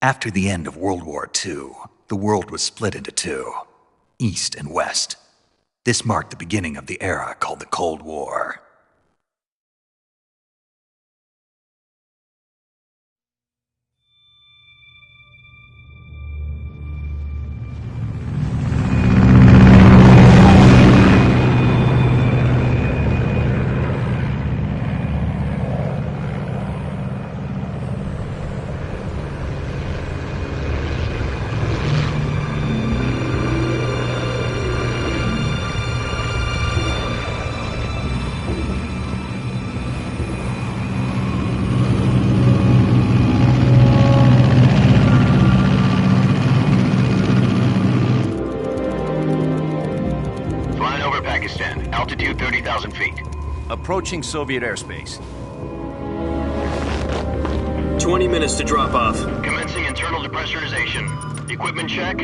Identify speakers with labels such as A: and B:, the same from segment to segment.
A: After the end of World War II, the world was split into two, East and West. This marked the beginning of the era called the Cold War.
B: Altitude 30,000 feet.
C: Approaching Soviet airspace.
D: 20 minutes to drop off.
B: Commencing internal depressurization. Equipment check.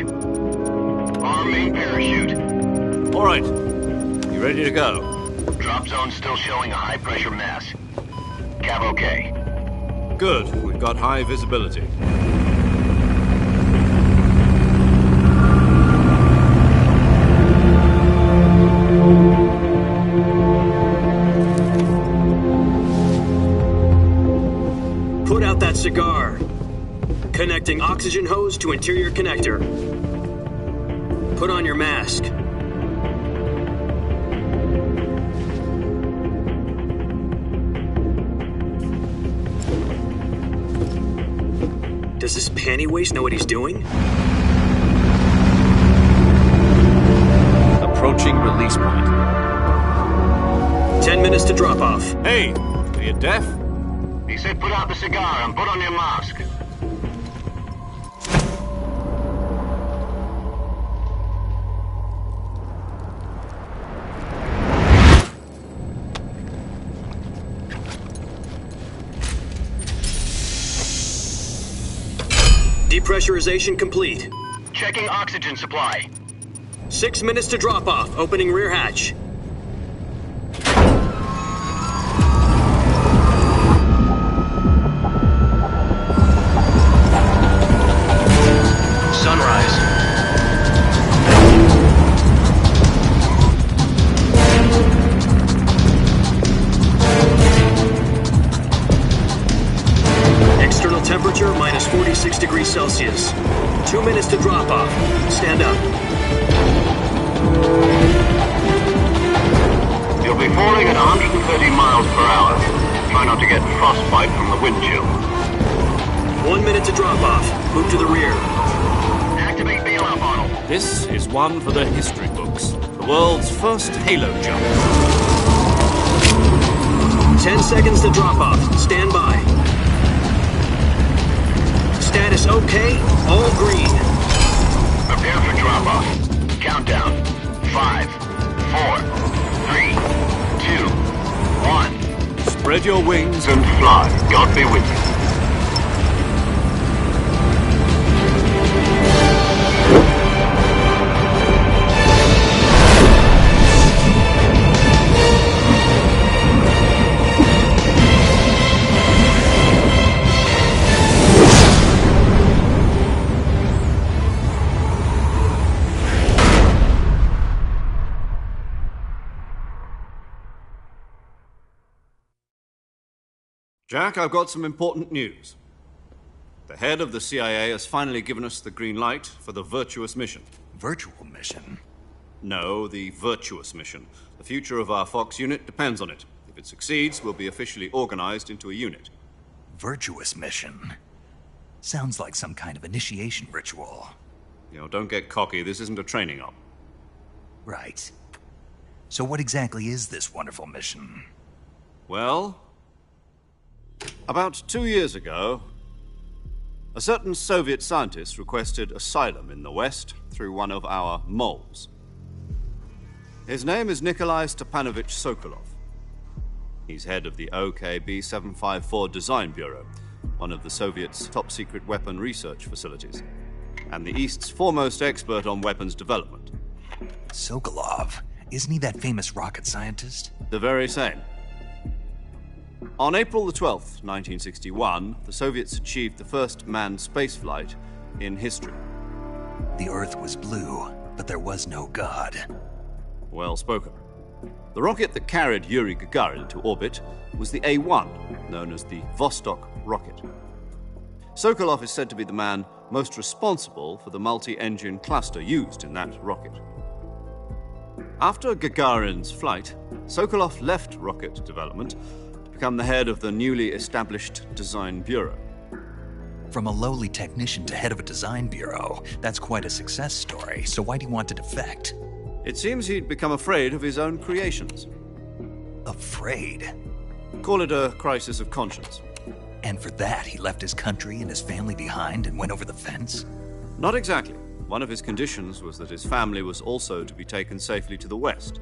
B: Arm main parachute.
C: All right. You ready to go?
B: Drop zone still showing a high pressure mass. Cav okay.
C: Good. We've got high visibility.
D: Put out that cigar. Connecting oxygen hose to interior connector. Put on your mask. Does this panty waste know what he's doing?
C: Approaching release point.
D: 10 minutes to drop off.
C: Hey, are you deaf?
B: He said put out the cigar and put on your mask.
D: Depressurization complete.
B: Checking oxygen supply.
D: 6 minutes to drop off. Opening rear hatch.
B: Sunrise.
D: External temperature minus 46 degrees Celsius. 2 minutes to drop off. Stand up.
B: You'll be falling at 130 miles per hour. Try not to get frostbite from the wind chill.
D: 1 minute to drop off. Move to the rear.
B: Activate bailout model.
C: This is one for the history books. The world's first halo jump.
D: 10 seconds to drop off. Stand by. Status okay. All green.
B: Prepare for drop-off. Countdown. 5, 4, 3, 2, 1.
C: Spread your wings
B: And fly. God be with you.
C: Jack, I've got some important news. The head of the CIA has finally given us the green light for the Virtuous mission.
A: Virtual mission?
C: No, the Virtuous mission. The future of our Fox unit depends on it. If it succeeds, we'll be officially organized into a unit.
A: Virtuous mission? Sounds like some kind of initiation ritual.
C: You know, don't get cocky. This isn't a training op.
A: Right. So what exactly is this wonderful mission?
C: Well, about 2 years ago, a certain Soviet scientist requested asylum in the West through one of our moles. His name is Nikolai Stepanovich Sokolov. He's head of the OKB-754 Design Bureau, one of the Soviets' top-secret weapon research facilities, and the East's foremost expert on weapons development.
A: Sokolov? Isn't he that famous rocket scientist?
C: The very same. On April the 12th, 1961, the Soviets achieved the first manned spaceflight in history.
A: The Earth was blue, but there was no God.
C: Well spoken. The rocket that carried Yuri Gagarin to orbit was the A-1, known as the Vostok rocket. Sokolov is said to be the man most responsible for the multi-engine cluster used in that rocket. After Gagarin's flight, Sokolov left rocket development to become the head of the newly established Design Bureau.
A: From a lowly technician to head of a design bureau, that's quite a success story, so why do you want to defect?
C: It seems he'd become afraid of his own creations.
A: Afraid?
C: Call it a crisis of conscience.
A: And for that, he left his country and his family behind and went over the fence?
C: Not exactly. One of his conditions was that his family was also to be taken safely to the west.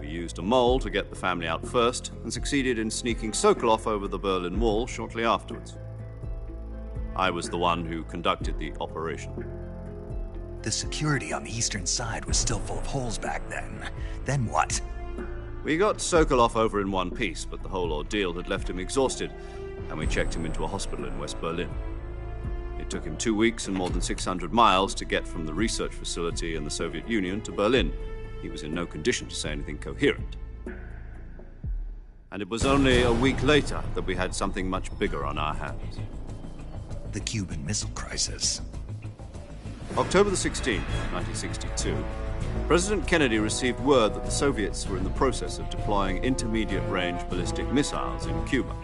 C: We used a mole to get the family out first and succeeded in sneaking Sokolov over the Berlin Wall shortly afterwards. I was the one who conducted the operation.
A: The security on the eastern side was still full of holes back then. Then what?
C: We got Sokolov over in one piece, but the whole ordeal had left him exhausted, and we checked him into a hospital in West Berlin. It took him 2 weeks and more than 600 miles to get from the research facility in the Soviet Union to Berlin. He was in no condition to say anything coherent. And it was only a week later that we had something much bigger on our hands.
A: The Cuban Missile Crisis.
C: October the 16th, 1962, President Kennedy received word that the Soviets were in the process of deploying intermediate-range ballistic missiles in Cuba.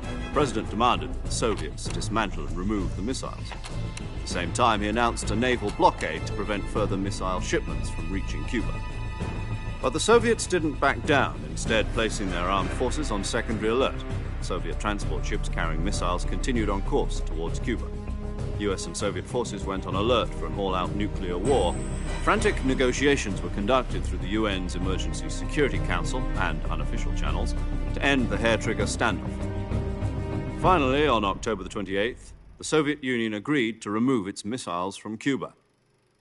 C: The President demanded that the Soviets dismantle and remove the missiles. At the same time, he announced a naval blockade to prevent further missile shipments from reaching Cuba. But the Soviets didn't back down, instead placing their armed forces on secondary alert. Soviet transport ships carrying missiles continued on course towards Cuba. US and Soviet forces went on alert for an all-out nuclear war. Frantic negotiations were conducted through the UN's Emergency Security Council and unofficial channels to end the hair-trigger standoff. Finally, on October the 28th, the Soviet Union agreed to remove its missiles from Cuba.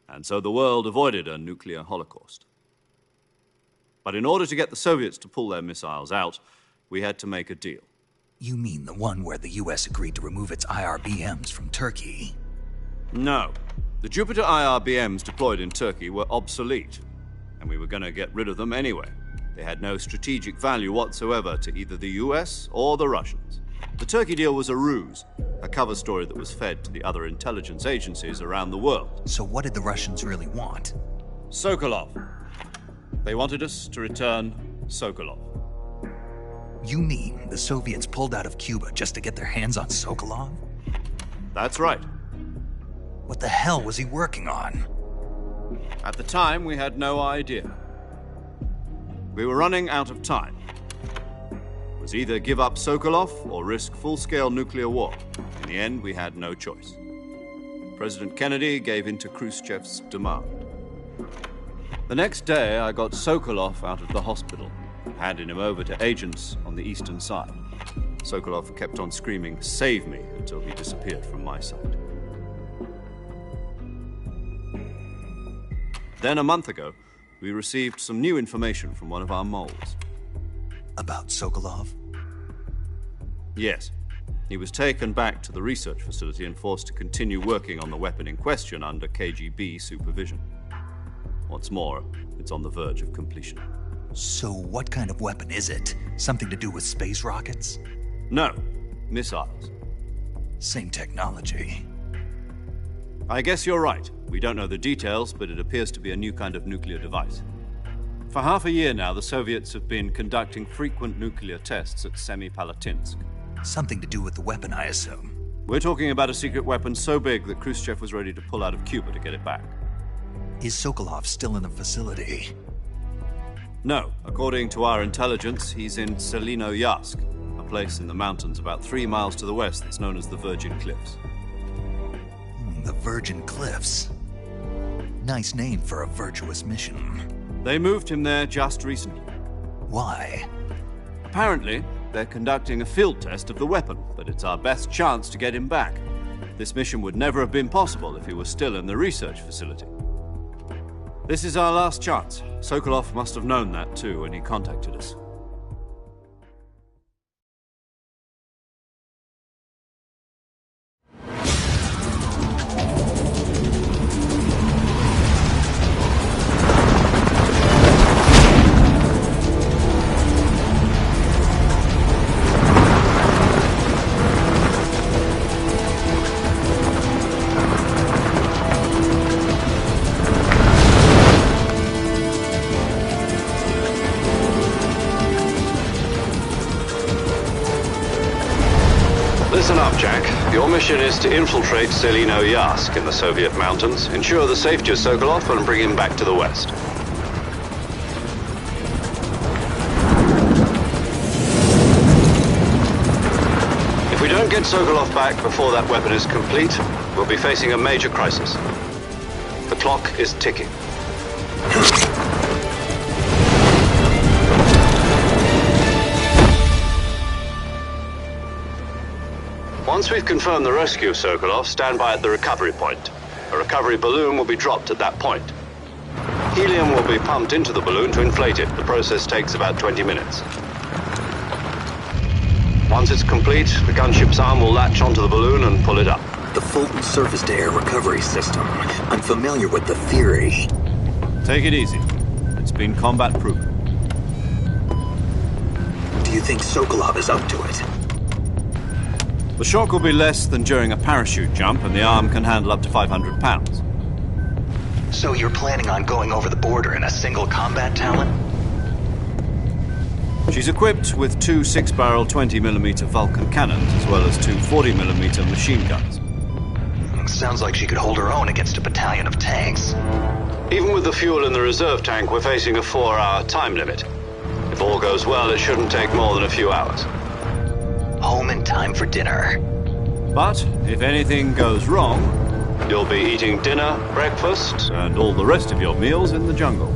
C: And so the world avoided a nuclear holocaust. But in order to get the Soviets to pull their missiles out, we had to make a deal.
A: You mean the one where the US agreed to remove its IRBMs from Turkey?
C: No. The Jupiter IRBMs deployed in Turkey were obsolete, and we were going to get rid of them anyway. They had no strategic value whatsoever to either the US or the Russians. The Turkey deal was a ruse, a cover story that was fed to the other intelligence agencies around the world.
A: So what did the Russians really want?
C: Sokolov. They wanted us to return Sokolov.
A: You mean the Soviets pulled out of Cuba just to get their hands on Sokolov?
C: That's right.
A: What the hell was he working on?
C: At the time, we had no idea. We were running out of time. It was either give up Sokolov or risk full-scale nuclear war. In the end, we had no choice. President Kennedy gave in to Khrushchev's demand. The next day, I got Sokolov out of the hospital, handing him over to agents on the eastern side. Sokolov kept on screaming, "Save me," until he disappeared from my sight. Then a month ago, we received some new information from one of our moles.
A: About Sokolov?
C: Yes. He was taken back to the research facility and forced to continue working on the weapon in question under KGB supervision. What's more, it's on the verge of completion.
A: So what kind of weapon is it? Something to do with space rockets?
C: No, missiles.
A: Same technology.
C: I guess you're right. We don't know the details, but it appears to be a new kind of nuclear device. For half a year now, the Soviets have been conducting frequent nuclear tests at Semipalatinsk.
A: Something to do with the weapon, I assume.
C: We're talking about a secret weapon so big that Khrushchev was ready to pull out of Cuba to get it back.
A: Is Sokolov still in the facility?
C: No. According to our intelligence, he's in Selinoyarsk, a place in the mountains about 3 miles to the west that's known as the Virgin Cliffs.
A: The Virgin Cliffs. Nice name for a virtuous mission.
C: They moved him there just recently.
A: Why?
C: Apparently, they're conducting a field test of the weapon, but it's our best chance to get him back. This mission would never have been possible if he was still in the research facility. This is our last chance. Sokolov must have known that too when he contacted us. mission is to infiltrate Selino-Yask in the Soviet mountains, ensure the safety of Sokolov, and bring him back to the West. If we don't get Sokolov back before that weapon is complete, we'll be facing a major crisis. The clock is ticking. Once we've confirmed the rescue of Sokolov, stand by at the recovery point. A recovery balloon will be dropped at that point. Helium will be pumped into the balloon to inflate it. The process takes about 20 minutes. Once it's complete, the gunship's arm will latch onto the balloon and pull it up.
D: The Fulton surface-to-air recovery system. I'm familiar with the theory.
C: Take it easy. It's been combat-proven.
D: Do you think Sokolov is up to it?
C: The shock will be less than during a parachute jump, and the arm can handle up to 500 pounds.
A: So you're planning on going over the border in a single combat Talon?
C: She's equipped with two 6-barrel 20mm Vulcan cannons, as well as two 40mm machine guns.
A: Sounds like she could hold her own against a battalion of tanks.
C: Even with the fuel in the reserve tank, we're facing a 4-hour time limit. If all goes well, it shouldn't take more than a few hours.
A: Home in time for dinner.
C: But if anything goes wrong, you'll be eating dinner, breakfast, and all the rest of your meals in the jungle.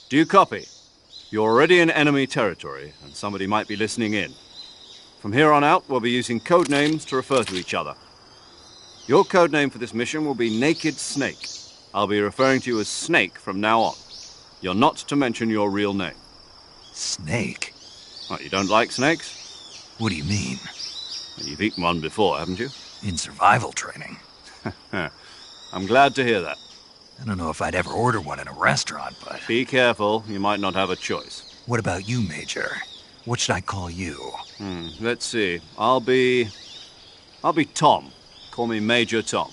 C: Do you copy? You're already in enemy territory, and somebody might be listening in. From here on out, we'll be using code names to refer to each other. Your code name for this mission will be Naked Snake. I'll be referring to you as Snake from now on. You're not to mention your real name.
A: Snake?
C: What, you don't like snakes?
A: What do you mean?
C: You've eaten one before, haven't you?
A: In survival training.
C: I'm glad to hear that.
A: I don't know if I'd ever order one in a restaurant, but...
C: Be careful, you might not have a choice.
A: What about you, Major? What should I call you?
C: Let's see. I'll be Tom. Call me Major Tom.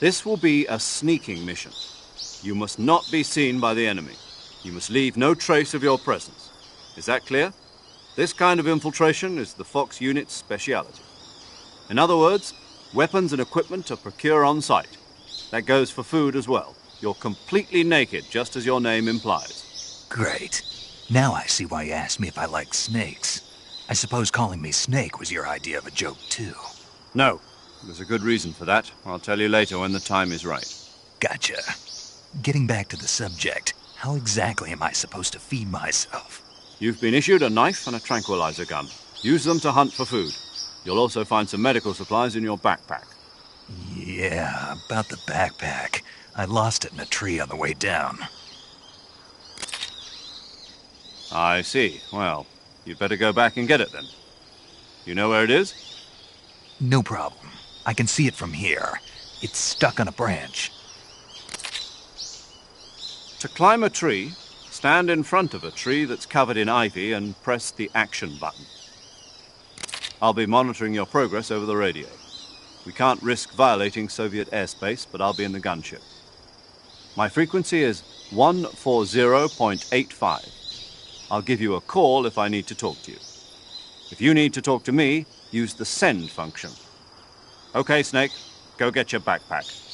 C: This will be a sneaking mission. You must not be seen by the enemy. You must leave no trace of your presence. Is that clear? This kind of infiltration is the Fox unit's speciality. In other words, weapons and equipment are procured on site. That goes for food as well. You're completely naked, just as your name implies.
A: Great. Now I see why you asked me if I like snakes. I suppose calling me Snake was your idea of a joke, too.
C: No. There's a good reason for that. I'll tell you later when the time is right.
A: Gotcha. Getting back to the subject, how exactly am I supposed to feed myself?
C: You've been issued a knife and a tranquilizer gun. Use them to hunt for food. You'll also find some medical supplies in your backpack.
A: Yeah, about the backpack. I lost it in a tree on the way down.
C: I see. Well, you'd better go back and get it then. You know where it is?
A: No problem. I can see it from here. It's stuck on a branch.
C: To climb a tree, stand in front of a tree that's covered in ivy and press the action button. I'll be monitoring your progress over the radio. We can't risk violating Soviet airspace, but I'll be in the gunship. My frequency is 140.85. I'll give you a call if I need to talk to you. If you need to talk to me, use the send function. Okay, Snake, go get your backpack.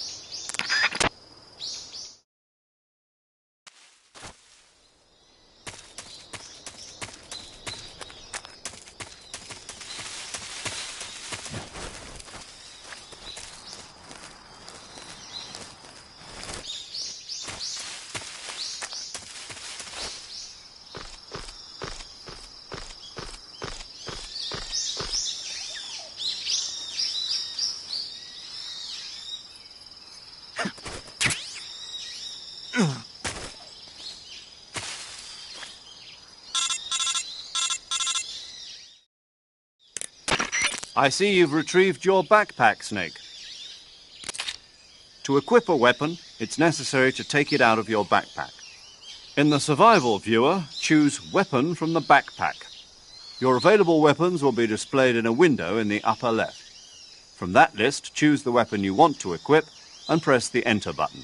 C: I see you've retrieved your backpack, Snake. To equip a weapon, it's necessary to take it out of your backpack. In the survival viewer, choose Weapon from the backpack. Your available weapons will be displayed in a window in the upper left. From that list, choose the weapon you want to equip and press the Enter button.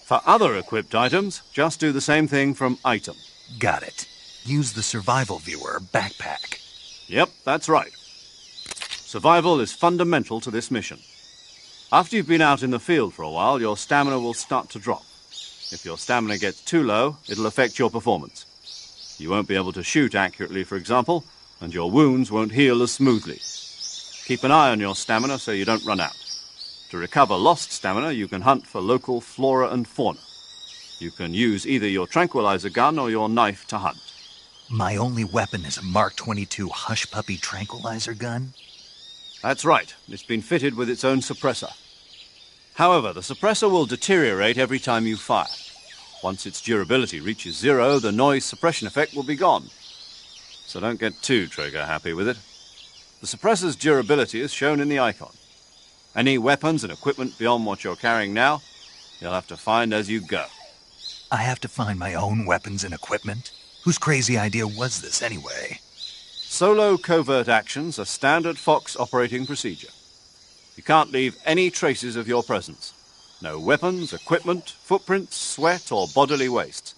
C: For other equipped items, just do the same thing from Item.
A: Got it. Use the survival viewer backpack.
C: Yep, that's right. Survival is fundamental to this mission. After you've been out in the field for a while, your stamina will start to drop. If your stamina gets too low, it'll affect your performance. You won't be able to shoot accurately, for example, and your wounds won't heal as smoothly. Keep an eye on your stamina so you don't run out. To recover lost stamina, you can hunt for local flora and fauna. You can use either your tranquilizer gun or your knife to hunt.
A: My only weapon is a Mark 22 Hush Puppy tranquilizer gun?
C: That's right. It's been fitted with its own suppressor. However, the suppressor will deteriorate every time you fire. Once its durability reaches 0, the noise suppression effect will be gone. So don't get too trigger-happy with it. The suppressor's durability is shown in the icon. Any weapons and equipment beyond what you're carrying now, you'll have to find as you go.
A: I have to find my own weapons and equipment? Whose crazy idea was this anyway?
C: Solo covert actions are standard Fox operating procedure. You can't leave any traces of your presence. No weapons, equipment, footprints, sweat, or bodily waste.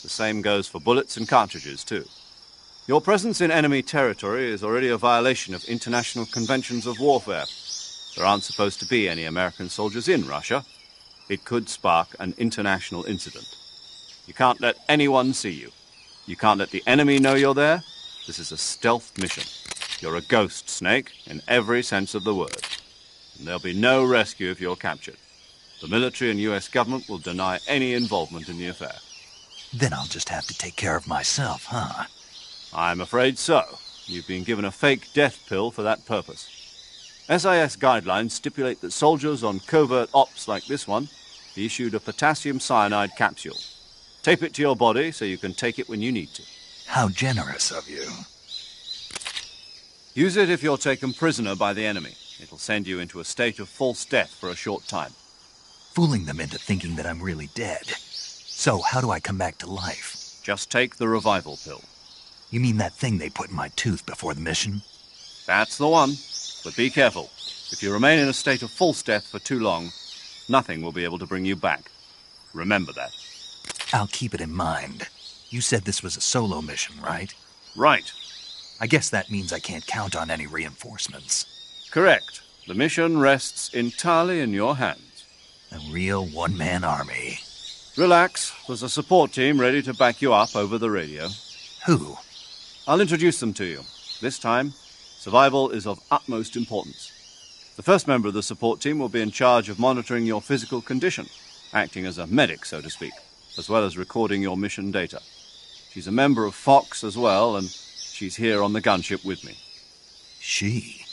C: The same goes for bullets and cartridges, too. Your presence in enemy territory is already a violation of international conventions of warfare. There aren't supposed to be any American soldiers in Russia. It could spark an international incident. You can't let anyone see you. You can't let the enemy know you're there. This is a stealth mission. You're a ghost, Snake, in every sense of the word. And there'll be no rescue if you're captured. The military and US government will deny any involvement in the affair.
A: Then I'll just have to take care of myself, huh?
C: I'm afraid so. You've been given a fake death pill for that purpose. SIS guidelines stipulate that soldiers on covert ops like this one be issued a potassium cyanide capsule. Tape it to your body so you can take it when you need to.
A: How generous of you.
C: Use it if you're taken prisoner by the enemy. It'll send you into a state of false death for a short time.
A: Fooling them into thinking that I'm really dead. So how do I come back to life?
C: Just take the revival pill.
A: You mean that thing they put in my tooth before the mission?
C: That's the one. But be careful. If you remain in a state of false death for too long, nothing will be able to bring you back. Remember that.
A: I'll keep it in mind. You said this was a solo mission, right?
C: Right.
A: I guess that means I can't count on any reinforcements.
C: Correct. The mission rests entirely in your hands.
A: A real one-man army.
C: Relax. There's a support team ready to back you up over the radio.
A: Who?
C: I'll introduce them to you. This time, survival is of utmost importance. The first member of the support team will be in charge of monitoring your physical condition, acting as a medic, so to speak, as well as recording your mission data. She's a member of Fox as well, and she's here on the gunship with me.
A: She?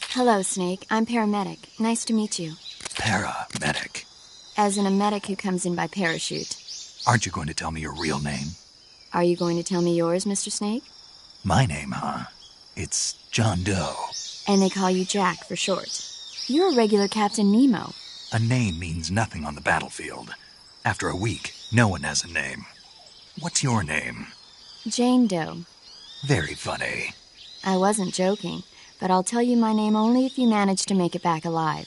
E: Hello, Snake. I'm paramedic. Nice to meet you.
A: Paramedic.
E: As in a medic who comes in by parachute.
A: Aren't you going to tell me your real name?
E: Are you going to tell me yours, Mr. Snake?
A: My name, huh? It's John Doe.
E: And they call you Jack for short. You're a regular Captain Nemo.
A: A name means nothing on the battlefield. After a week, No one has a name. What's your name?
E: Jane Doe.
A: Very funny.
E: I wasn't joking, but I'll tell you my name only if you manage to make it back alive.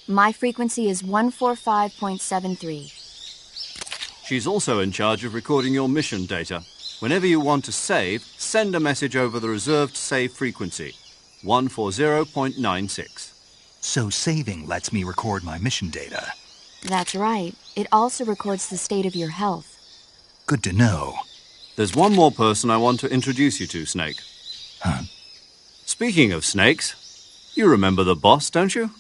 E: My frequency is 145.73.
C: She's also in charge of recording your mission data. Whenever you want to save, send a message over the reserved save frequency, 140.96.
A: So saving lets me record my mission data.
E: That's right. It also records the state of your health.
A: Good to know.
C: There's one more person I want to introduce you to, Snake.
A: Huh?
C: Speaking of snakes, you remember the boss, don't you?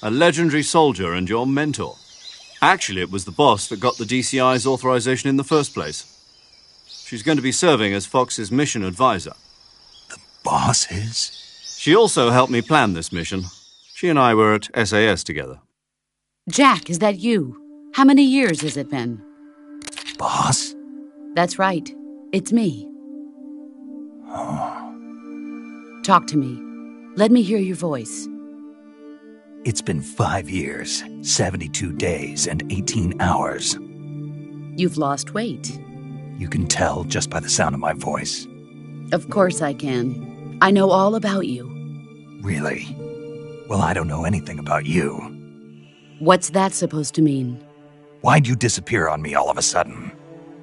C: A legendary soldier and your mentor. Actually, it was the boss that got the DCI's authorization in the first place. She's going to be serving as Fox's mission advisor.
A: The boss is?
C: She also helped me plan this mission. She and I were at SAS together.
F: Jack, is that you? How many years has it been?
A: Boss?
F: That's right. It's me. Talk to me. Let me hear your voice.
A: It's been 5 years, 72 days, and 18 hours.
F: You've lost weight.
A: You can tell just by the sound of my voice.
F: Of course I can. I know all about you.
A: Really? Well, I don't know anything about you.
F: What's that supposed to mean?
A: Why'd you disappear on me all of a sudden?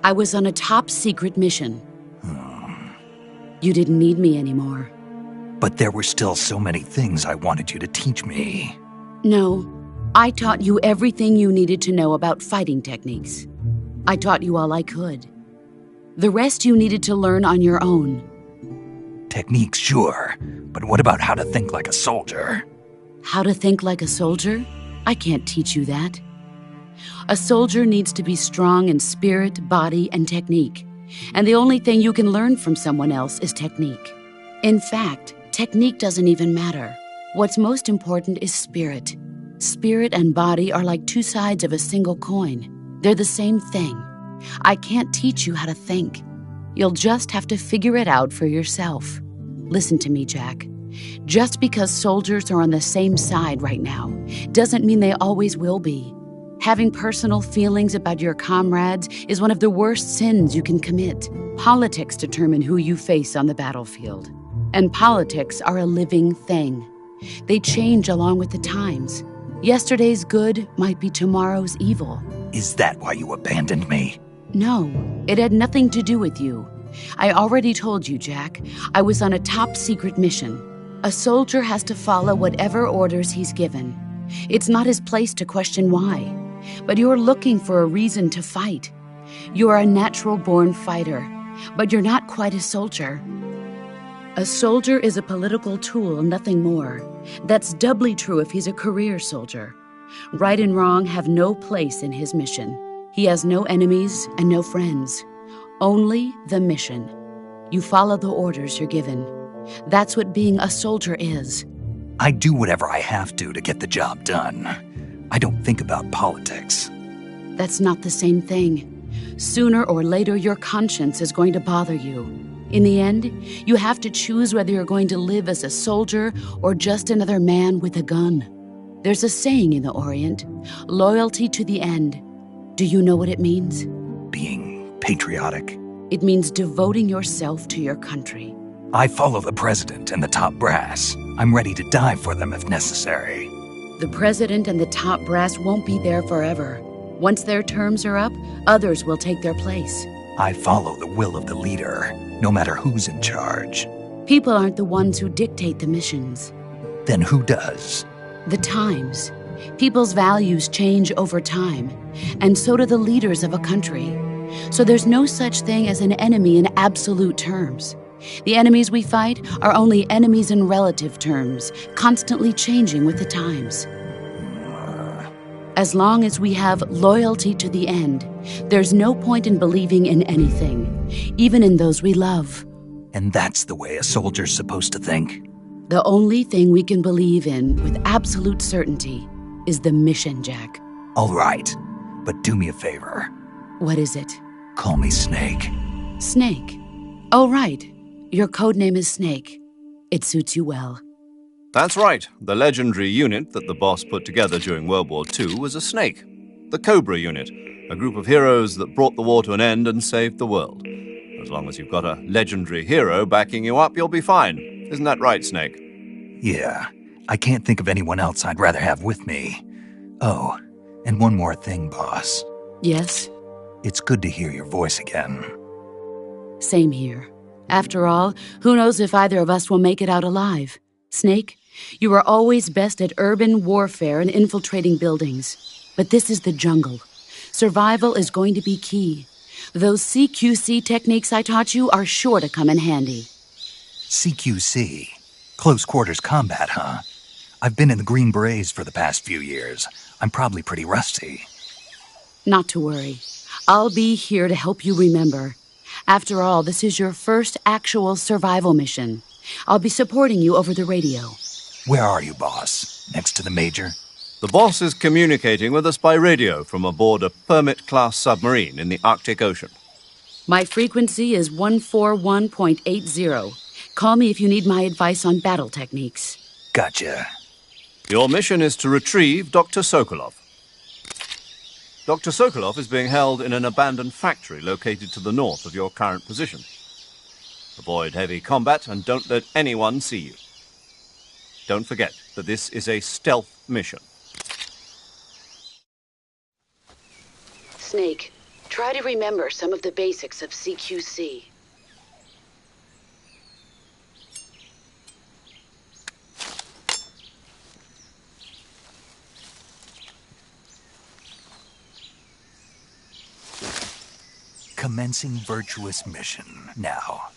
F: I was on a top-secret mission. You didn't need me anymore.
A: But there were still so many things I wanted you to teach me.
F: No, I taught you everything you needed to know about fighting techniques. I taught you all I could. The rest you needed to learn on your own.
A: Techniques, sure. But what about how to think like a soldier?
F: How to think like a soldier? I can't teach you that. A soldier needs to be strong in spirit, body, and technique. And the only thing you can learn from someone else is technique. In fact, technique doesn't even matter. What's most important is spirit. Spirit and body are like two sides of a single coin. They're the same thing. I can't teach you how to think. You'll just have to figure it out for yourself. Listen to me, Jack. Just because soldiers are on the same side right now doesn't mean they always will be. Having personal feelings about your comrades is one of the worst sins you can commit. Politics determine who you face on the battlefield. And politics are a living thing. They change along with the times. Yesterday's good might be tomorrow's evil.
A: Is that why you abandoned me?
F: No, it had nothing to do with you. I already told you, Jack. I was on a top-secret mission. A soldier has to follow whatever orders he's given. It's not his place to question why. But you're looking for a reason to fight. You're a natural-born fighter, but you're not quite a soldier. A soldier is a political tool, nothing more. That's doubly true if he's a career soldier. Right and wrong have no place in his mission. He has no enemies and no friends. Only the mission. You follow the orders you're given. That's what being a soldier is.
A: I do whatever I have to get the job done. I don't think about politics.
F: That's not the same thing. Sooner or later, your conscience is going to bother you. In the end, you have to choose whether you're going to live as a soldier or just another man with a gun. There's a saying in the Orient, loyalty to the end. Do you know what it means?
A: Being patriotic.
F: It means devoting yourself to your country.
A: I follow the president and the top brass. I'm ready to die for them if necessary.
F: The president and the top brass won't be there forever. Once their terms are up, others will take their place.
A: I follow the will of the leader, no matter who's in charge.
F: People aren't the ones who dictate the missions.
A: Then who does?
F: The times. People's values change over time, and so do the leaders of a country. So there's no such thing as an enemy in absolute terms. The enemies we fight are only enemies in relative terms, constantly changing with the times. As long as we have loyalty to the end, there's no point in believing in anything, even in those we love.
A: And that's the way a soldier's supposed to think?
F: The only thing we can believe in with absolute certainty is the mission, Jack.
A: All right, but do me a favor.
F: What is it?
A: Call me Snake.
F: Snake. Oh, right. Your code name is Snake. It suits you well.
C: That's right. The legendary unit that the boss put together during World War II was a snake. The Cobra unit. A group of heroes that brought the war to an end and saved the world. As long as you've got a legendary hero backing you up, you'll be fine. Isn't that right, Snake?
A: Yeah, I can't think of anyone else I'd rather have with me. Oh, and one more thing, boss.
F: Yes?
A: It's good to hear your voice again.
F: Same here. After all, who knows if either of us will make it out alive? Snake, you are always best at urban warfare and infiltrating buildings. But this is the jungle. Survival is going to be key. Those CQC techniques I taught you are sure to come in handy.
A: CQC? Close quarters combat, huh? I've been in the Green Berets for the past few years. I'm probably pretty rusty.
F: Not to worry. I'll be here to help you remember. After all, this is your first actual survival mission. I'll be supporting you over the radio.
A: Where are you, boss? Next to the Major?
C: The boss is communicating with us by radio from aboard a Permit-class submarine in the Arctic Ocean.
F: My frequency is 141.80. Call me if you need my advice on battle techniques.
A: Gotcha.
C: Your mission is to retrieve Dr. Sokolov. Dr. Sokolov is being held in an abandoned factory located to the north of your current position. Avoid heavy combat and don't let anyone see you. Don't forget that this is a stealth mission.
F: Snake, try to remember some of the basics of CQC.
A: Commencing virtuous mission now.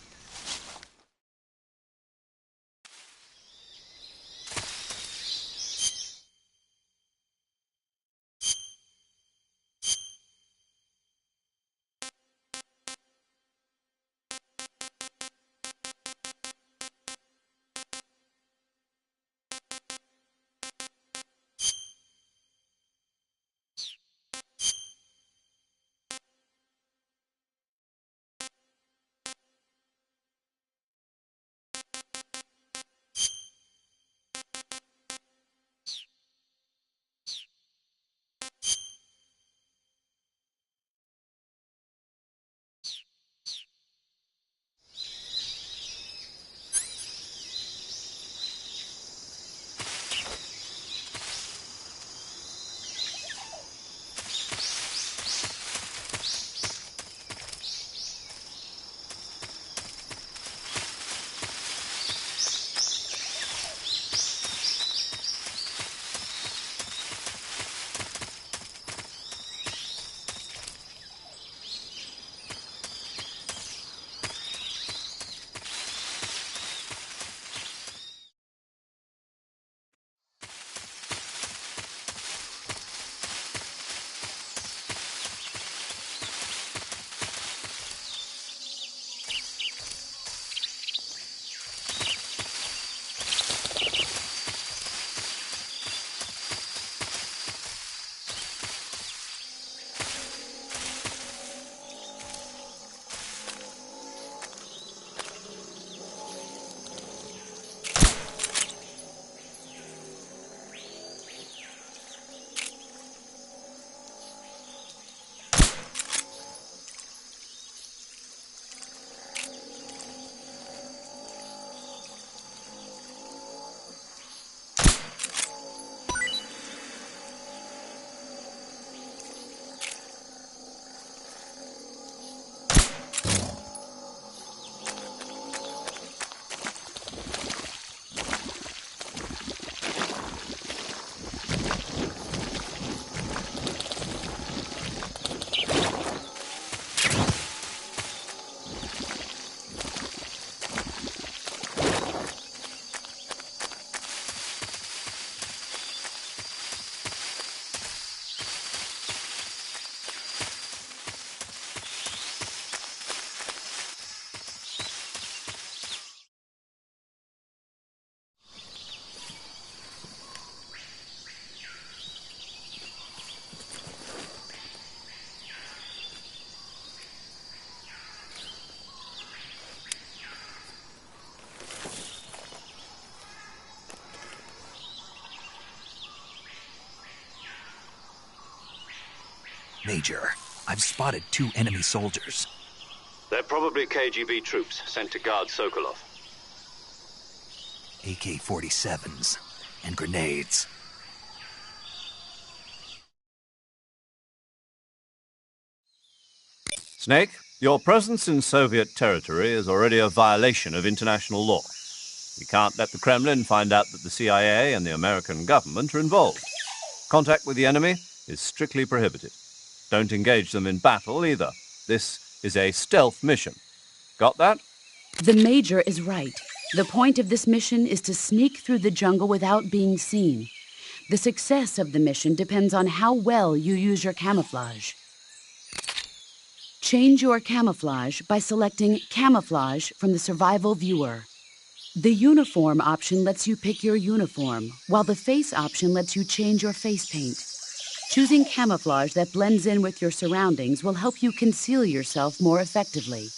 A: Major, I've spotted 2 enemy soldiers.
B: They're probably KGB troops sent to guard Sokolov.
A: AK-47s and grenades.
C: Snake, your presence in Soviet territory is already a violation of international law. We can't let the Kremlin find out that the CIA and the American government are involved. Contact with the enemy is strictly prohibited. Don't engage them in battle either. This is a stealth mission. Got that?
F: The Major is right. The point of this mission is to sneak through the jungle without being seen. The success of the mission depends on how well you use your camouflage. Change your camouflage by selecting Camouflage from the Survival Viewer. The Uniform option lets you pick your uniform, while the Face option lets you change your face paint. Choosing camouflage that blends in with your surroundings will help you conceal yourself more effectively.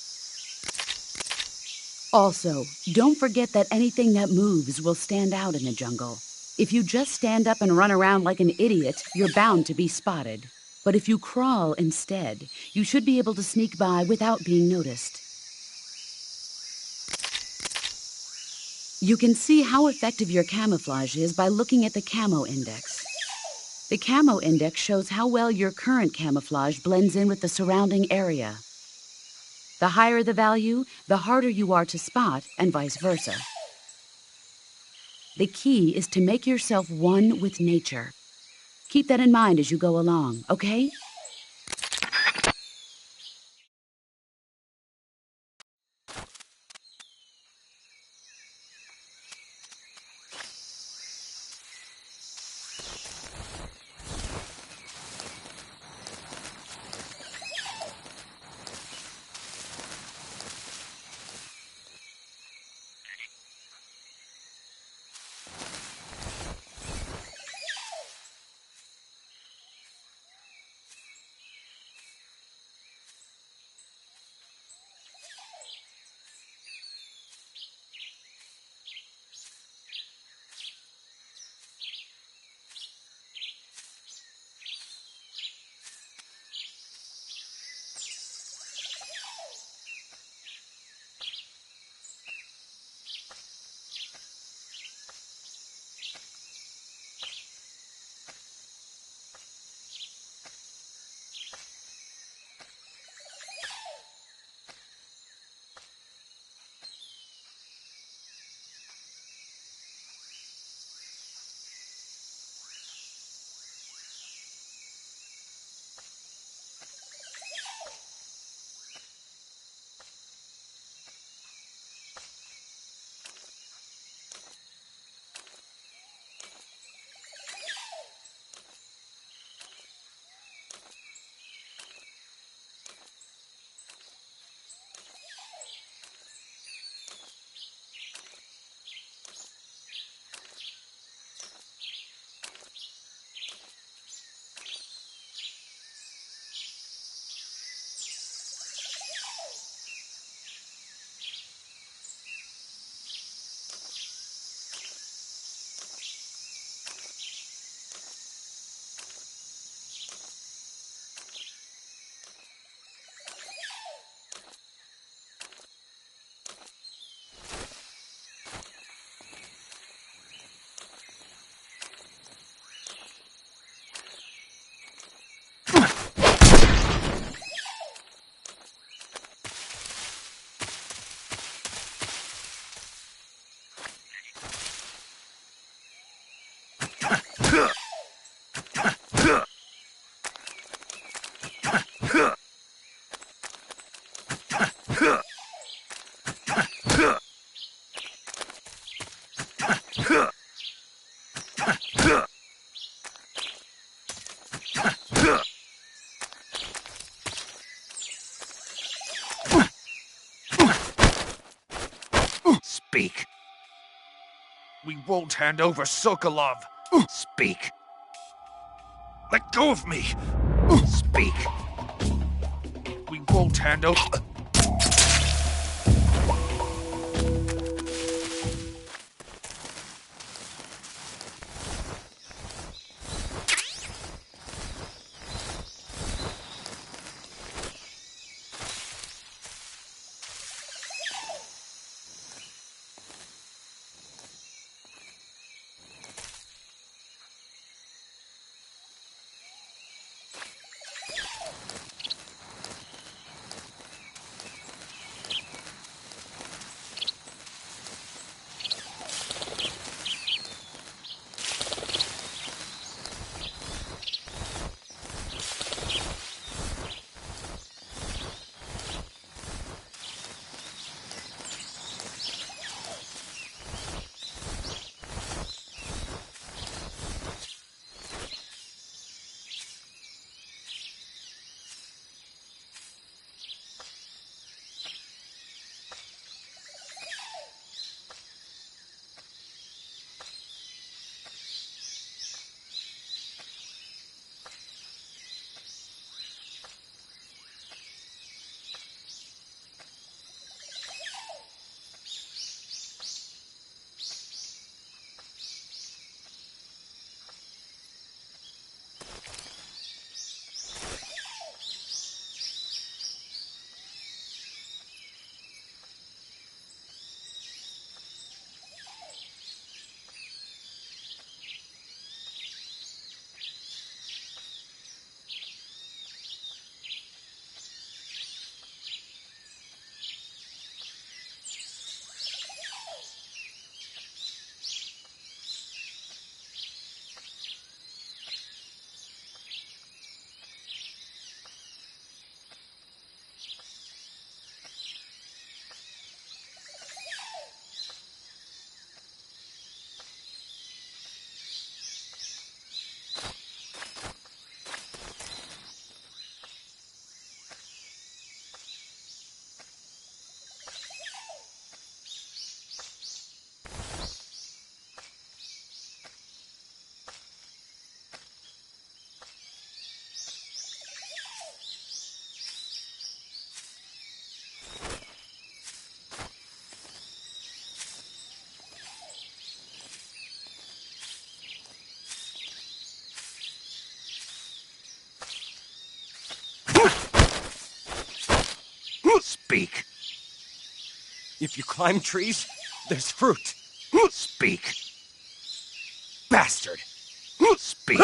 F: Also, don't forget that anything that moves will stand out in the jungle. If you just stand up and run around like an idiot, you're bound to be spotted. But if you crawl instead, you should be able to sneak by without being noticed. You can see how effective your camouflage is by looking at the Camo Index. The Camo Index shows how well your current camouflage blends in with the surrounding area. The higher the value, the harder you are to spot, and vice versa. The key is to make yourself one with nature. Keep that in mind as you go along, okay?
A: Speak.
G: We won't hand over Sokolov.
A: Speak.
G: Let go of me.
A: Speak.
G: We won't hand over...
H: If you climb trees, there's fruit.
G: Speak. Bastard. Speak.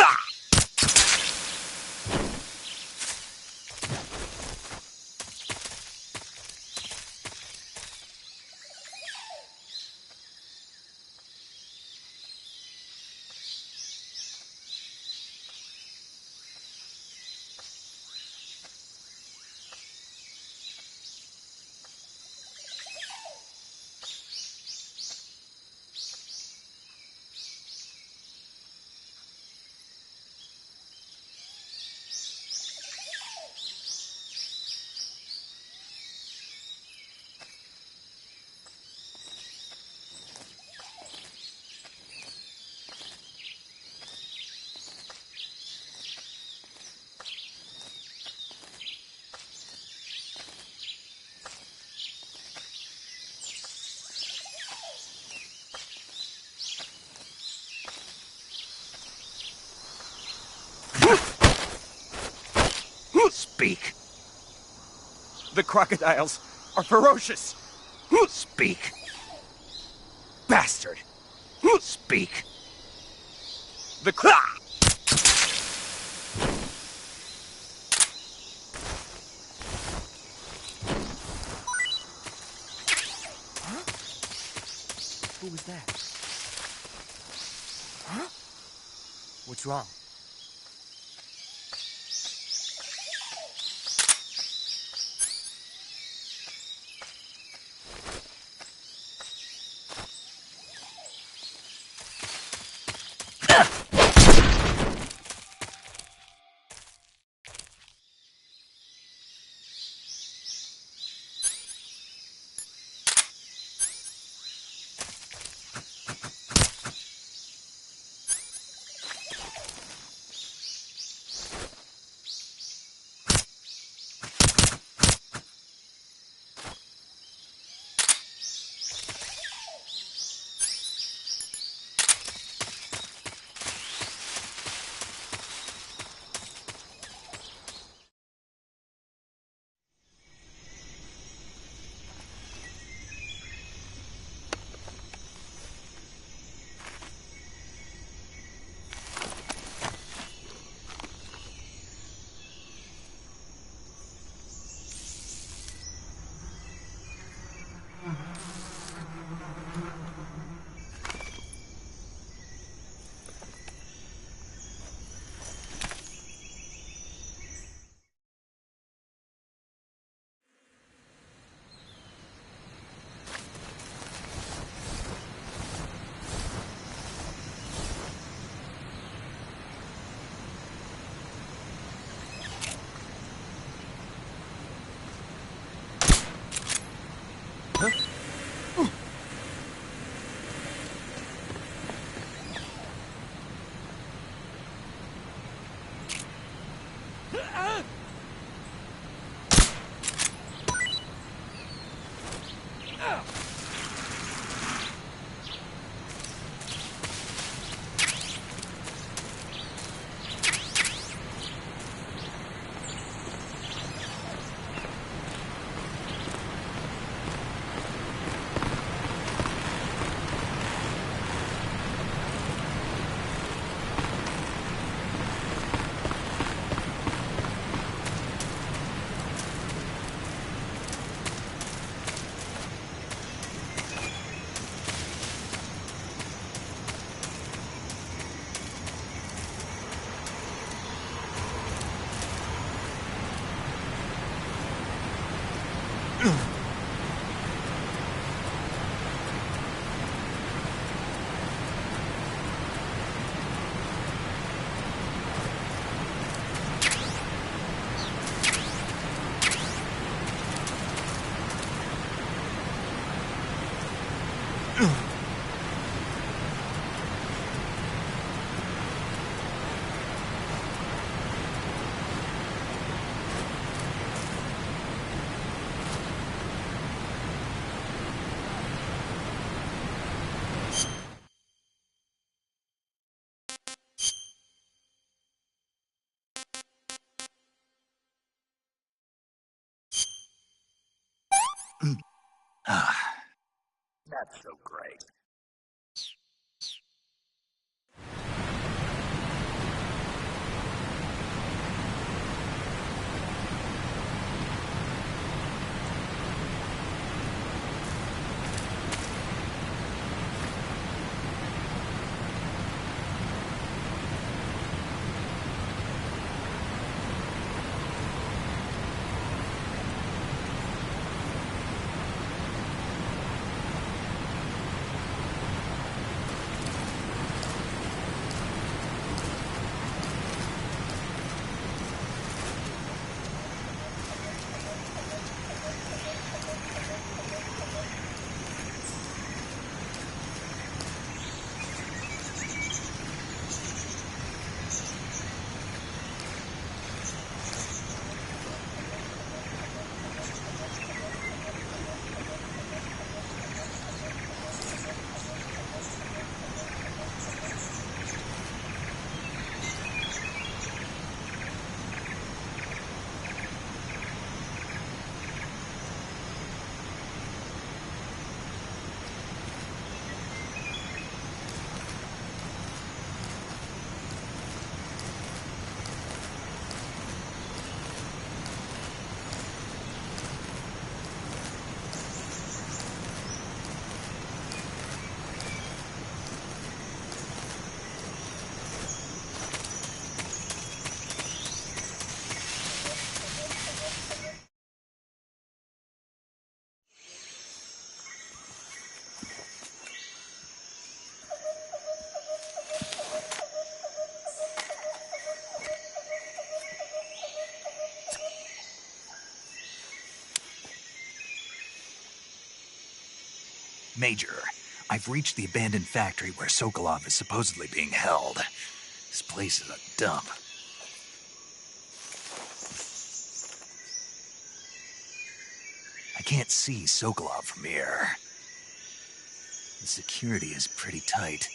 G: Speak.
H: The crocodiles are ferocious.
G: Speak. Bastard. Speak.
H: The
I: Who was that? Huh? What's wrong?
A: That's so great. Major, I've reached the abandoned factory where Sokolov is supposedly being held. This place is a dump. I can't see Sokolov from here. The security is pretty tight.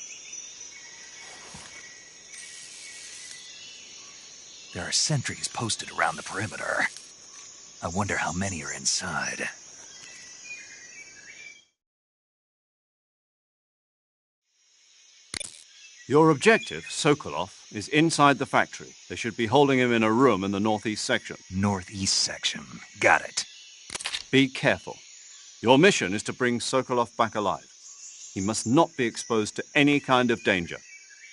A: There are sentries posted around the perimeter. I wonder how many are inside.
C: Your objective, Sokolov, is inside the factory. They should be holding him in a room in the northeast section.
A: Northeast section. Got it.
C: Be careful. Your mission is to bring Sokolov back alive. He must not be exposed to any kind of danger.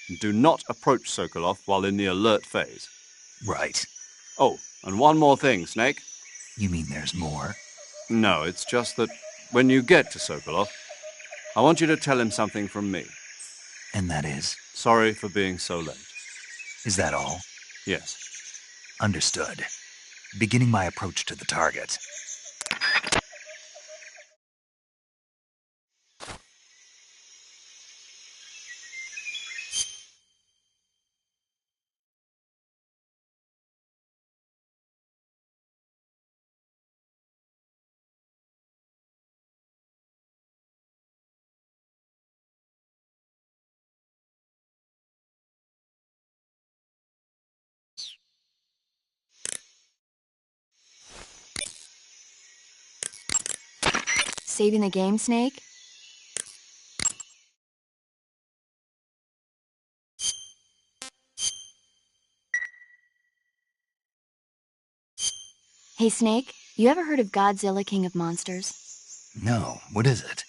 C: And do not approach Sokolov while in the alert phase.
A: Right.
C: Oh, and one more thing, Snake.
A: You mean there's more?
C: No, it's just that when you get to Sokolov, I want you to tell him something from me.
A: And that is?
C: Sorry for being so late.
A: Is that all?
C: Yes.
A: Understood. Beginning my approach to the target.
E: Saving the game, Snake? Hey, Snake, you ever heard of Godzilla, King of Monsters?
A: No, what is it?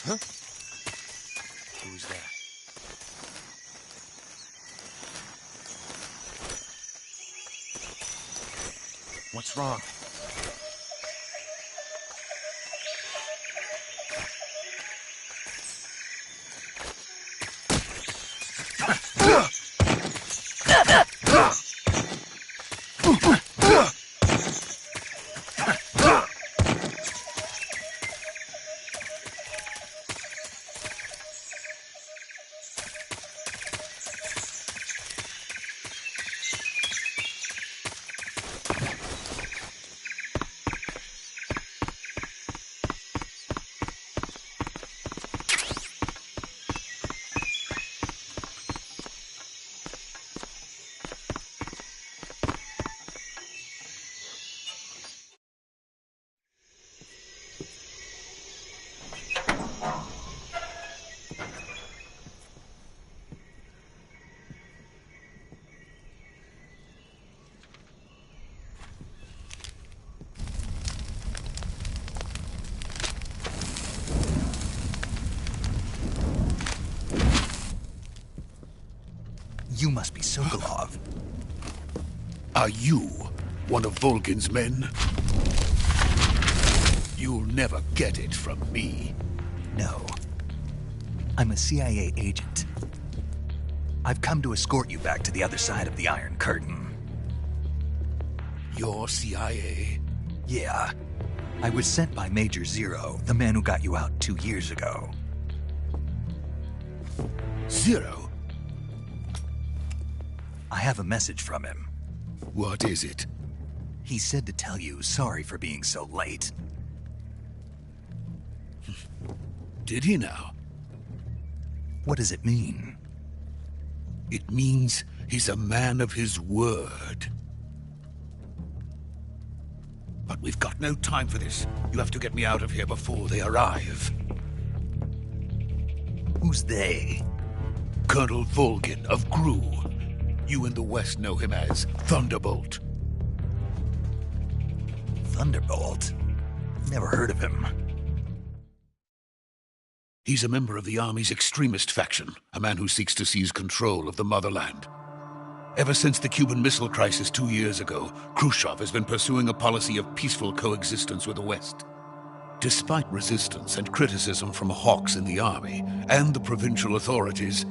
I: Huh? Who's that? What's wrong?
A: You must be Sokolov.
G: Are you one of Volgin's men? You'll never get it from me.
A: No. I'm a CIA agent. I've come to escort you back to the other side of the Iron Curtain.
G: You're CIA?
A: Yeah. I was sent by Major Zero, the man who got you out 2 years ago.
G: Zero?
A: I have a message from him.
G: What is it?
A: He said to tell you sorry for being so late.
G: Did he now?
A: What does it mean?
G: It means he's a man of his word. But we've got no time for this. You have to get me out of here before they arrive.
A: Who's they?
G: Colonel Volgin of GRU. You in the West know him as Thunderbolt.
A: Thunderbolt? Never heard of him.
G: He's a member of the Army's extremist faction, a man who seeks to seize control of the motherland. Ever since the Cuban Missile Crisis 2 years ago, Khrushchev has been pursuing a policy of peaceful coexistence with the West. Despite resistance and criticism from hawks in the army and the provincial authorities,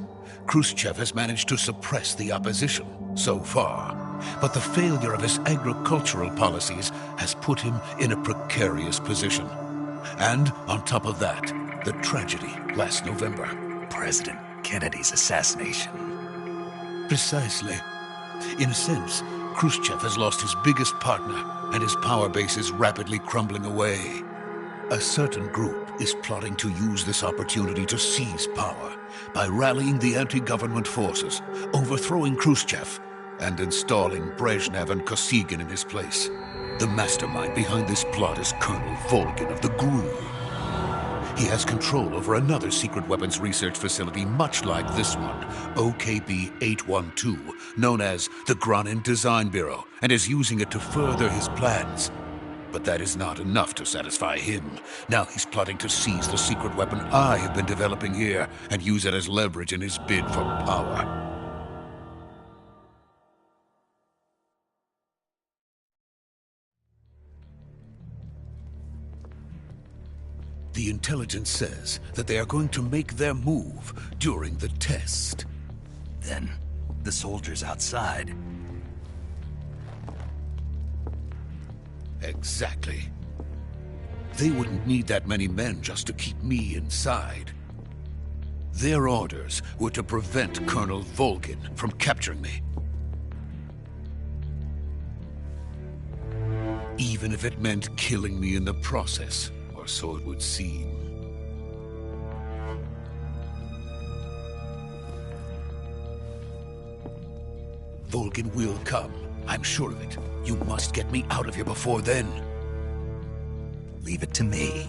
G: Khrushchev has managed to suppress the opposition so far. But the failure of his agricultural policies has put him in a precarious position. And on top of that, the tragedy last November.
A: President Kennedy's assassination.
G: Precisely. In a sense, Khrushchev has lost his biggest partner, and his power base is rapidly crumbling away. A certain group is plotting to use this opportunity to seize power by rallying the anti-government forces, overthrowing Khrushchev, and installing Brezhnev and Kosygin in his place. The mastermind behind this plot is Colonel Volgin of the GRU. He has control over another secret weapons research facility much like this one, OKB-812, known as the Granin Design Bureau, and is using it to further his plans. But that is not enough to satisfy him. Now he's plotting to seize the secret weapon I have been developing here and use it as leverage in his bid for power. The intelligence says that they are going to make their move during the test.
A: Then, the soldiers outside.
G: Exactly. They wouldn't need that many men just to keep me inside. Their orders were to prevent Colonel Volgin from capturing me. Even if it meant killing me in the process, or so it would seem. Volgin will come. I'm sure of it. You must get me out of here before then.
A: Leave it to me.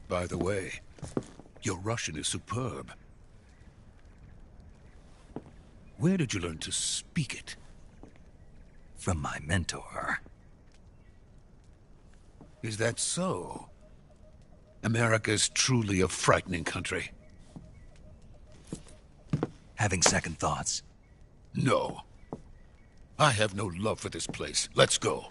G: By the way, your Russian is superb. Where did you learn to speak it?
A: From my mentor.
G: Is that so? America is truly a frightening country.
A: Having second thoughts?
G: No. I have no love for this place. Let's go.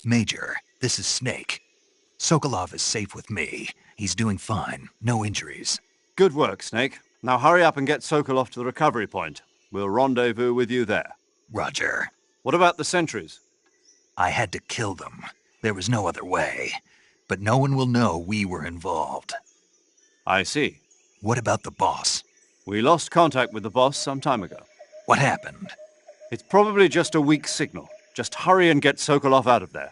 A: Major, this is Snake. Sokolov is safe with me. He's doing fine. No injuries.
C: Good work, Snake. Now hurry up and get Sokolov to the recovery point. We'll rendezvous with you there.
A: Roger.
C: What about the sentries?
A: I had to kill them. There was no other way. But no one will know we were involved.
C: I see.
A: What about the boss?
C: We lost contact with the boss some time ago.
A: What happened?
C: It's probably just a weak signal. Just hurry and get Sokolov out of there.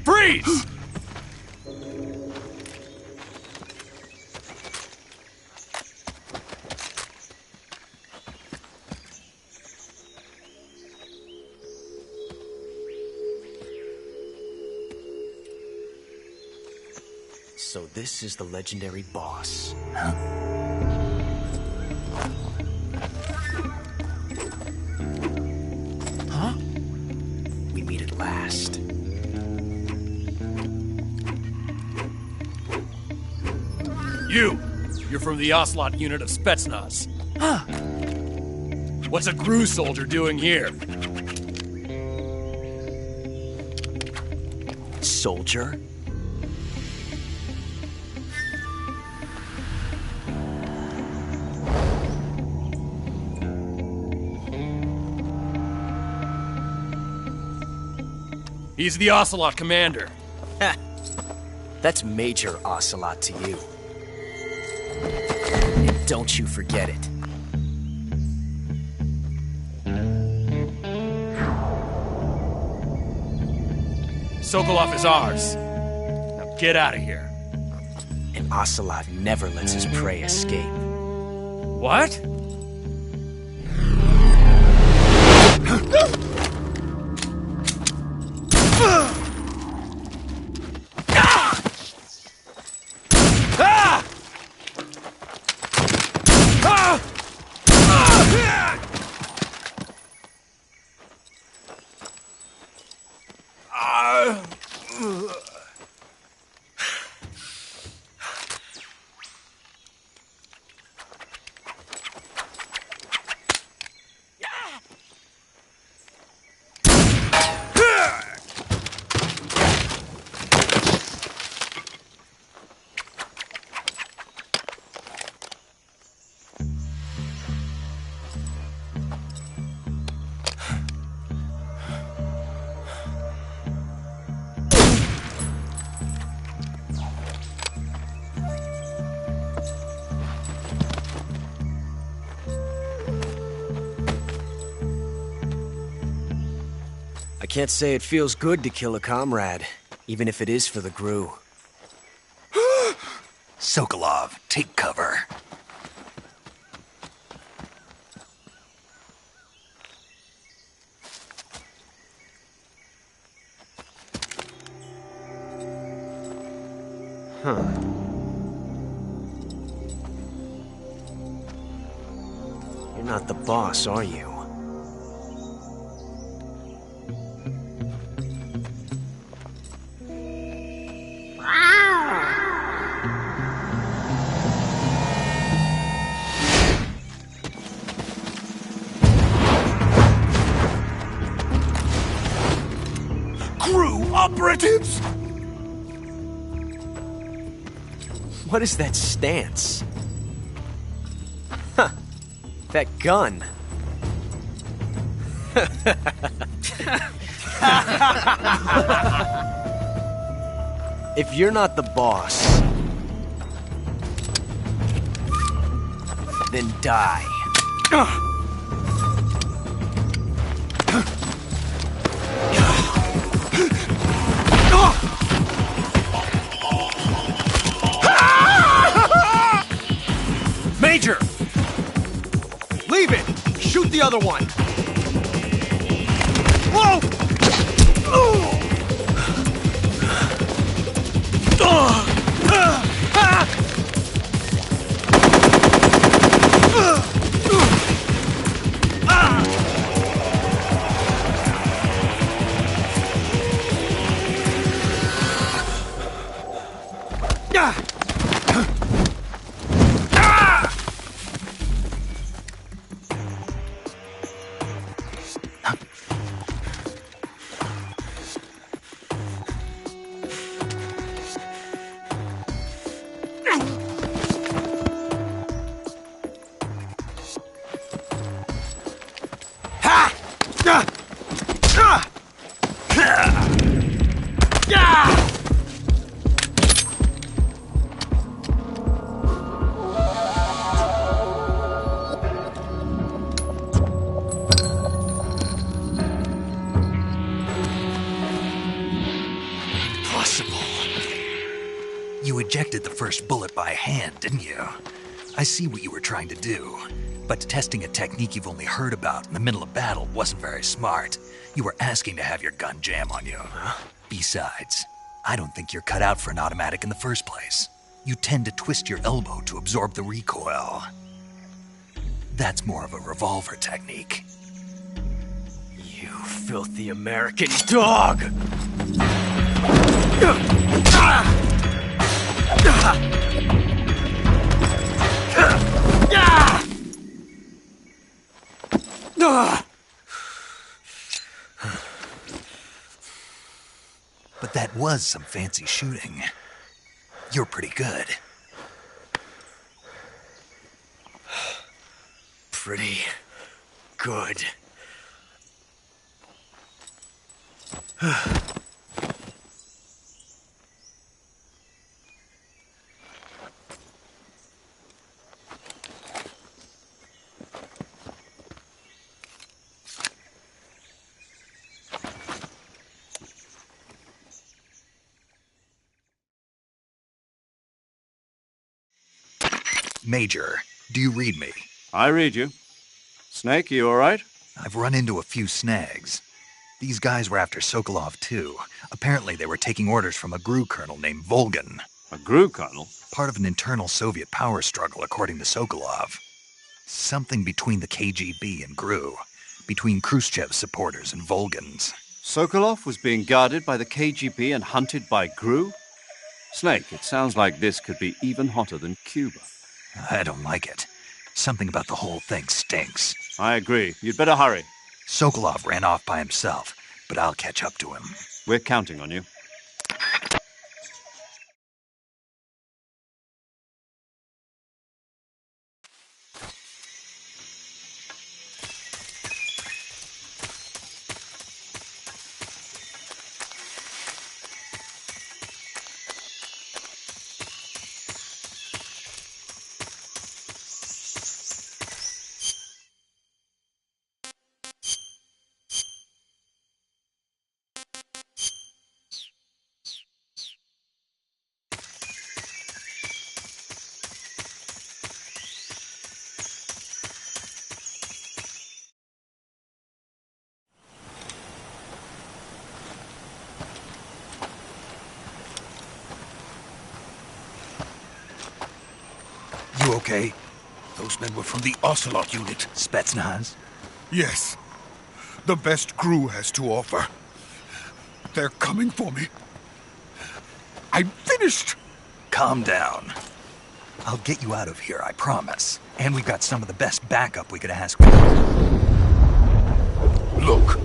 H: Freeze!
I: So this is the legendary boss. Huh? We meet at last.
H: You're from the Ocelot unit of Spetsnaz.
I: Huh.
H: What's a GRU soldier doing here?
I: Soldier?
H: He's the Ocelot commander.
I: Ha! That's Major Ocelot to you. And don't you forget it.
H: Sokolov is ours. Now get out of here.
I: And Ocelot never lets his prey escape.
H: What?
I: I can't say it feels good to kill a comrade, even if it is for the GRU.
A: Sokolov, take cover.
I: Huh. You're not the boss, are you?
A: GRU operatives!
I: What is that stance? Huh. That gun. If you're not the boss, then die.
J: Major! Leave it! Shoot the other one! Whoa!
A: You ejected the first bullet by hand, didn't you? I see what you were trying to do, but testing a technique you've only heard about in the middle of battle wasn't very smart. You were asking to have your gun jam on you. Besides, I don't think you're cut out for an automatic in the first place. You tend to twist your elbow to absorb the recoil. That's more of a revolver technique.
I: You filthy American dog!
A: But that was some fancy shooting. You're pretty good.
I: Pretty good.
A: Major, do you read me?
C: I read you. Snake, you all right?
A: I've run into a few snags. These guys were after Sokolov too. Apparently they were taking orders from a GRU colonel named Volgin.
C: A GRU colonel?
A: Part of an internal Soviet power struggle, according to Sokolov. Something between the KGB and GRU. Between Khrushchev's supporters and Volgin's.
C: Sokolov was being guarded by the KGB and hunted by GRU? Snake, it sounds like this could be even hotter than Cuba.
A: I don't like it. Something about the whole thing stinks.
C: I agree. You'd better hurry.
A: Sokolov ran off by himself, but I'll catch up to him.
C: We're counting on you.
A: You okay?
G: Those men were from the Ocelot unit.
A: Spetsnaz?
G: Yes. The best crew has to offer. They're coming for me. I'm finished!
A: Calm down. I'll get you out of here, I promise. And we've got some of the best backup we could ask for.
G: Look.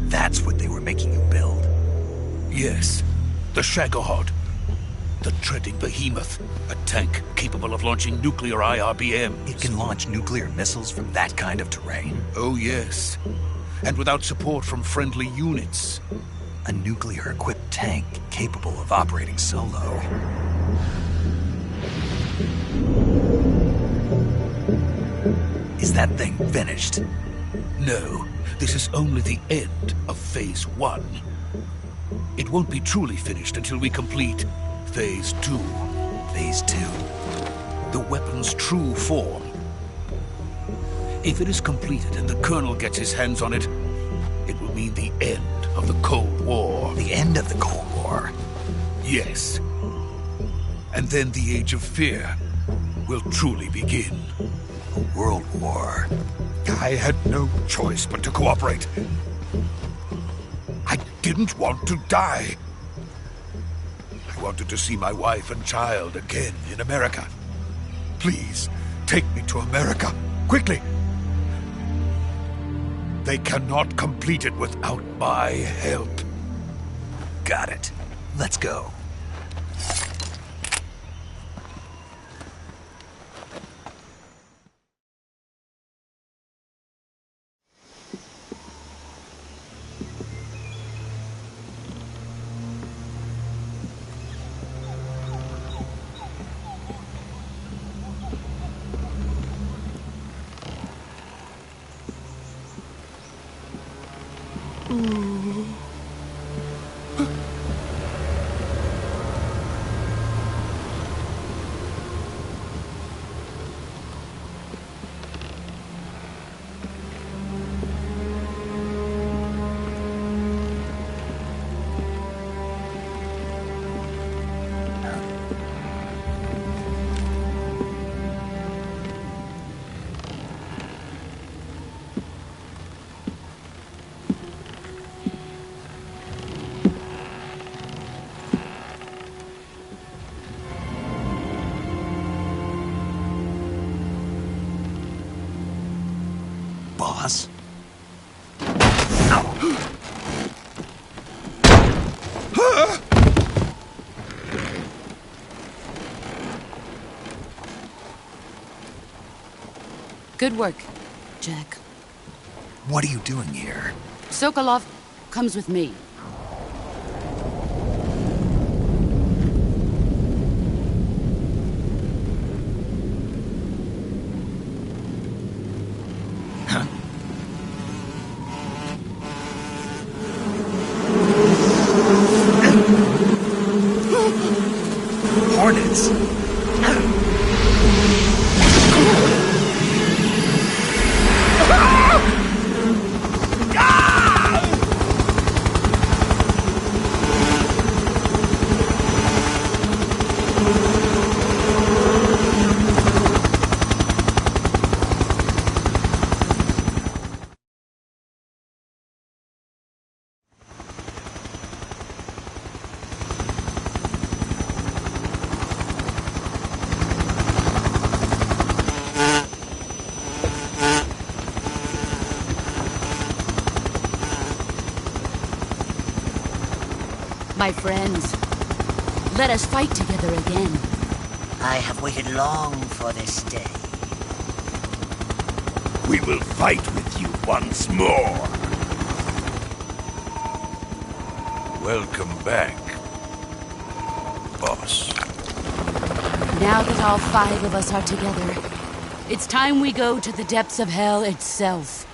A: That's what they were making you build?
G: Yes. The Shagohod. The treading behemoth. A tank capable of launching nuclear IRBMs.
A: It can launch nuclear missiles from that kind of terrain?
G: Oh, yes. And without support from friendly units.
A: A nuclear-equipped tank capable of operating solo. Is that thing finished?
G: No. This is only the end of Phase 1. It won't be truly finished until we complete Phase 2.
A: Phase 2?
G: The weapon's true form. If it is completed and the Colonel gets his hands on it, it will mean the end of the Cold War.
A: The end of the Cold War?
G: Yes. And then the Age of Fear will truly begin.
A: A world war.
G: I had no choice but to cooperate. I didn't want to die. I wanted to see my wife and child again in America. Please, take me to America, quickly. They cannot complete it without my help.
A: Got it. Let's go. Boss?
F: Good work, Jack.
A: What are you doing here?
F: Sokolov comes with me.
A: Hornets?
F: My friends, let us fight together again.
K: I have waited long for this day.
G: We will fight with you once more. Welcome back, boss.
F: Now that all 5 of us are together, it's time we go to the depths of hell itself.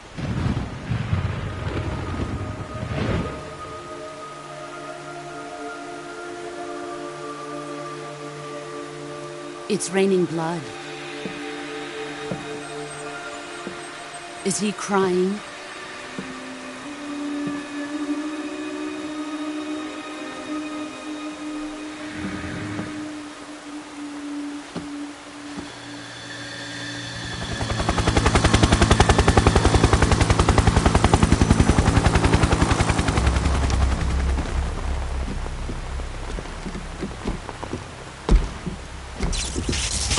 F: It's raining blood. Is he crying?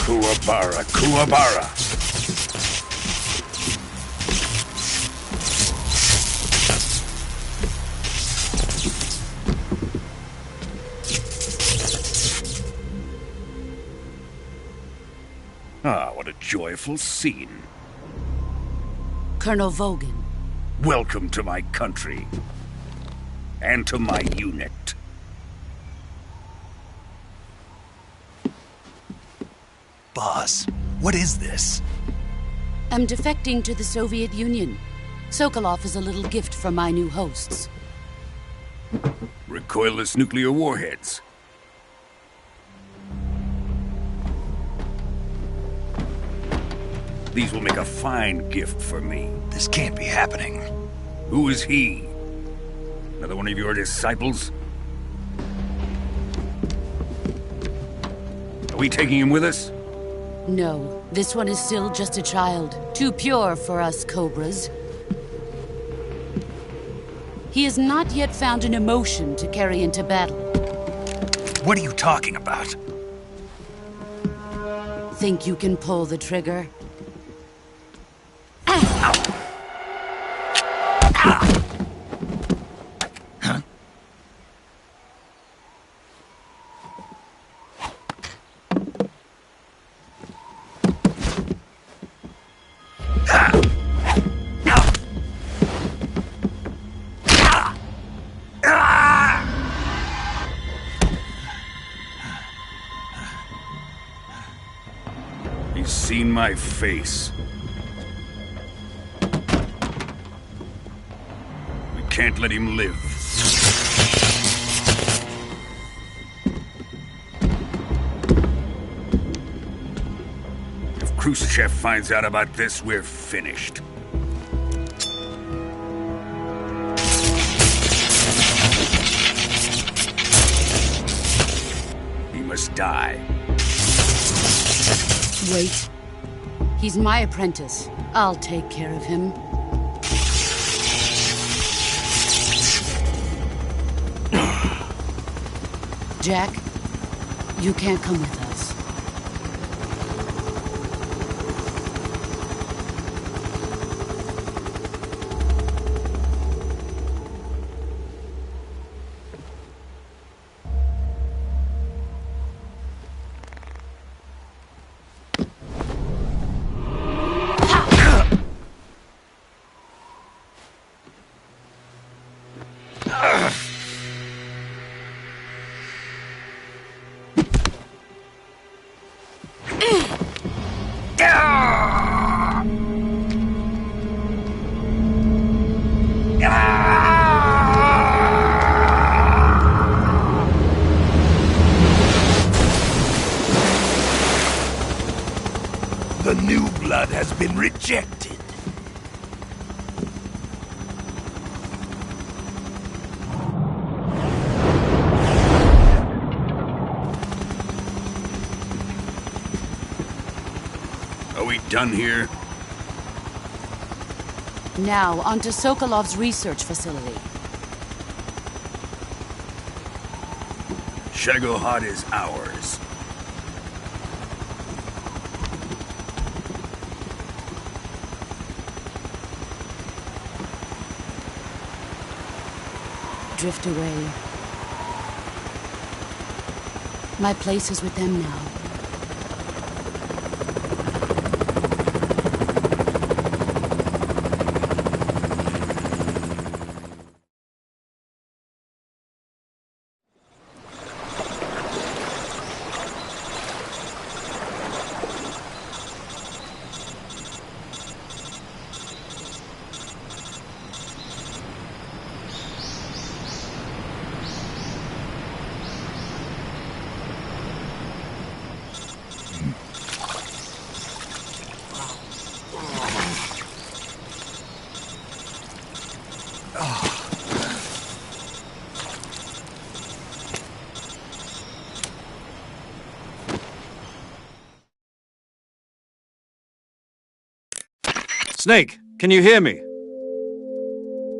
G: Kuwabara, Kuwabara. Ah, what a joyful scene.
F: Colonel Vogan.
G: Welcome to my country. And to my unit.
A: Boss, what is this?
F: I'm defecting to the Soviet Union. Sokolov is a little gift from my new hosts.
G: Recoilless nuclear warheads. These will make a fine gift for me.
A: This can't be happening.
G: Who is he? Another one of your disciples? Are we taking him with us?
F: No, this one is still just a child. Too pure for us Cobras. He has not yet found an emotion to carry into battle.
A: What are you talking about?
F: Think you can pull the trigger?
G: He's seen my face. We can't let him live. If Khrushchev finds out about this, we're finished. He must die.
F: Wait. He's my apprentice. I'll take care of him. Jack, you can't come with us.
A: The new blood has been rejected.
G: Are we done here?
F: Now, onto Sokolov's research facility.
G: Shagohod is ours.
F: Drift away. My place is with them now.
C: Snake, can you hear me?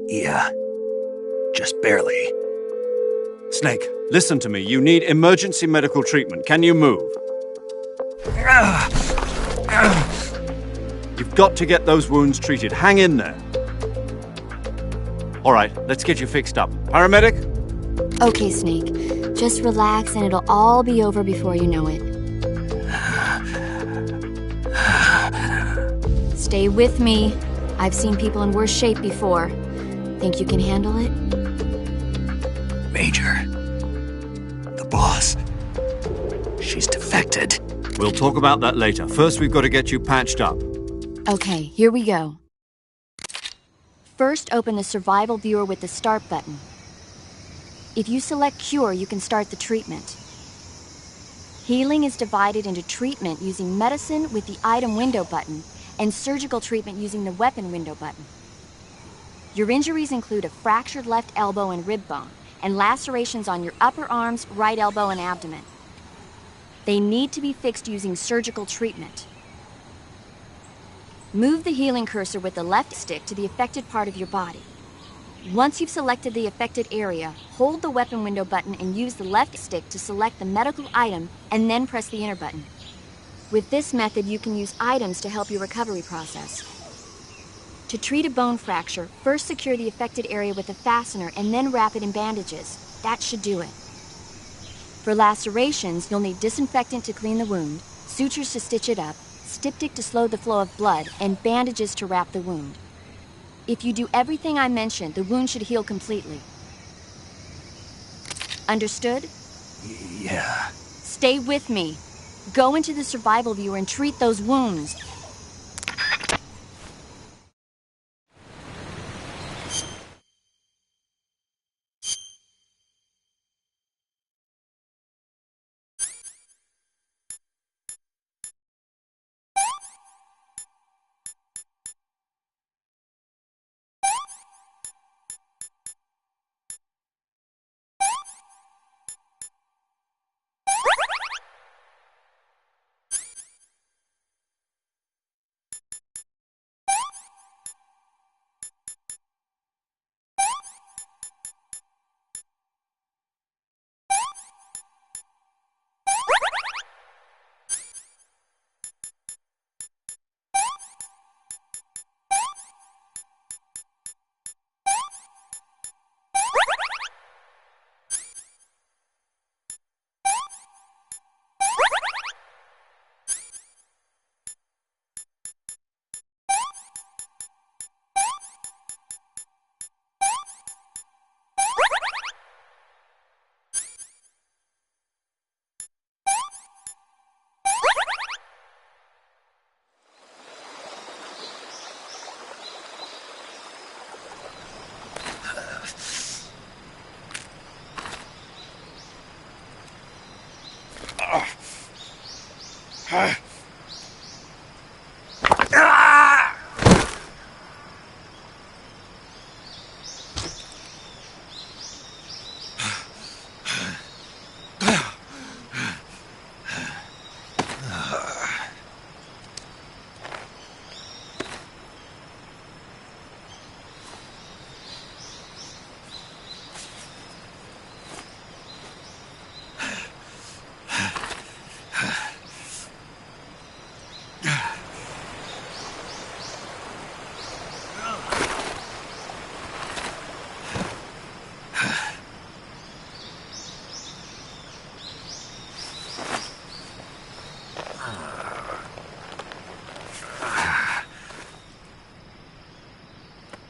A: Yeah, just barely.
C: Snake, listen to me. You need emergency medical treatment. Can you move? You've got to get those wounds treated. Hang in there. All right, let's get you fixed up. Paramedic?
E: Okay, Snake. Just relax and it'll all be over before you know it. Stay with me. I've seen people in worse shape before. Think you can handle it?
A: Major. The boss. She's defected.
C: We'll talk about that later. First, we've got to get you patched up.
E: Okay, here we go. First, open the survival viewer with the start button. If you select cure, you can start the treatment. Healing is divided into treatment using medicine with the item window button and surgical treatment using the weapon window button. Your injuries include a fractured left elbow and rib bone, and lacerations on your upper arms, right elbow, and abdomen. They need to be fixed using surgical treatment. Move the healing cursor with the left stick to the affected part of your body. Once you've selected the affected area, hold the weapon window button and use the left stick to select the medical item and then press the enter button. With this method, you can use items to help your recovery process. To treat a bone fracture, first secure the affected area with a fastener and then wrap it in bandages. That should do it. For lacerations, you'll need disinfectant to clean the wound, sutures to stitch it up, styptic to slow the flow of blood, and bandages to wrap the wound. If you do everything I mentioned, the wound should heal completely. Understood?
A: Yeah.
E: Stay with me. Go into the survival viewer and treat those wounds.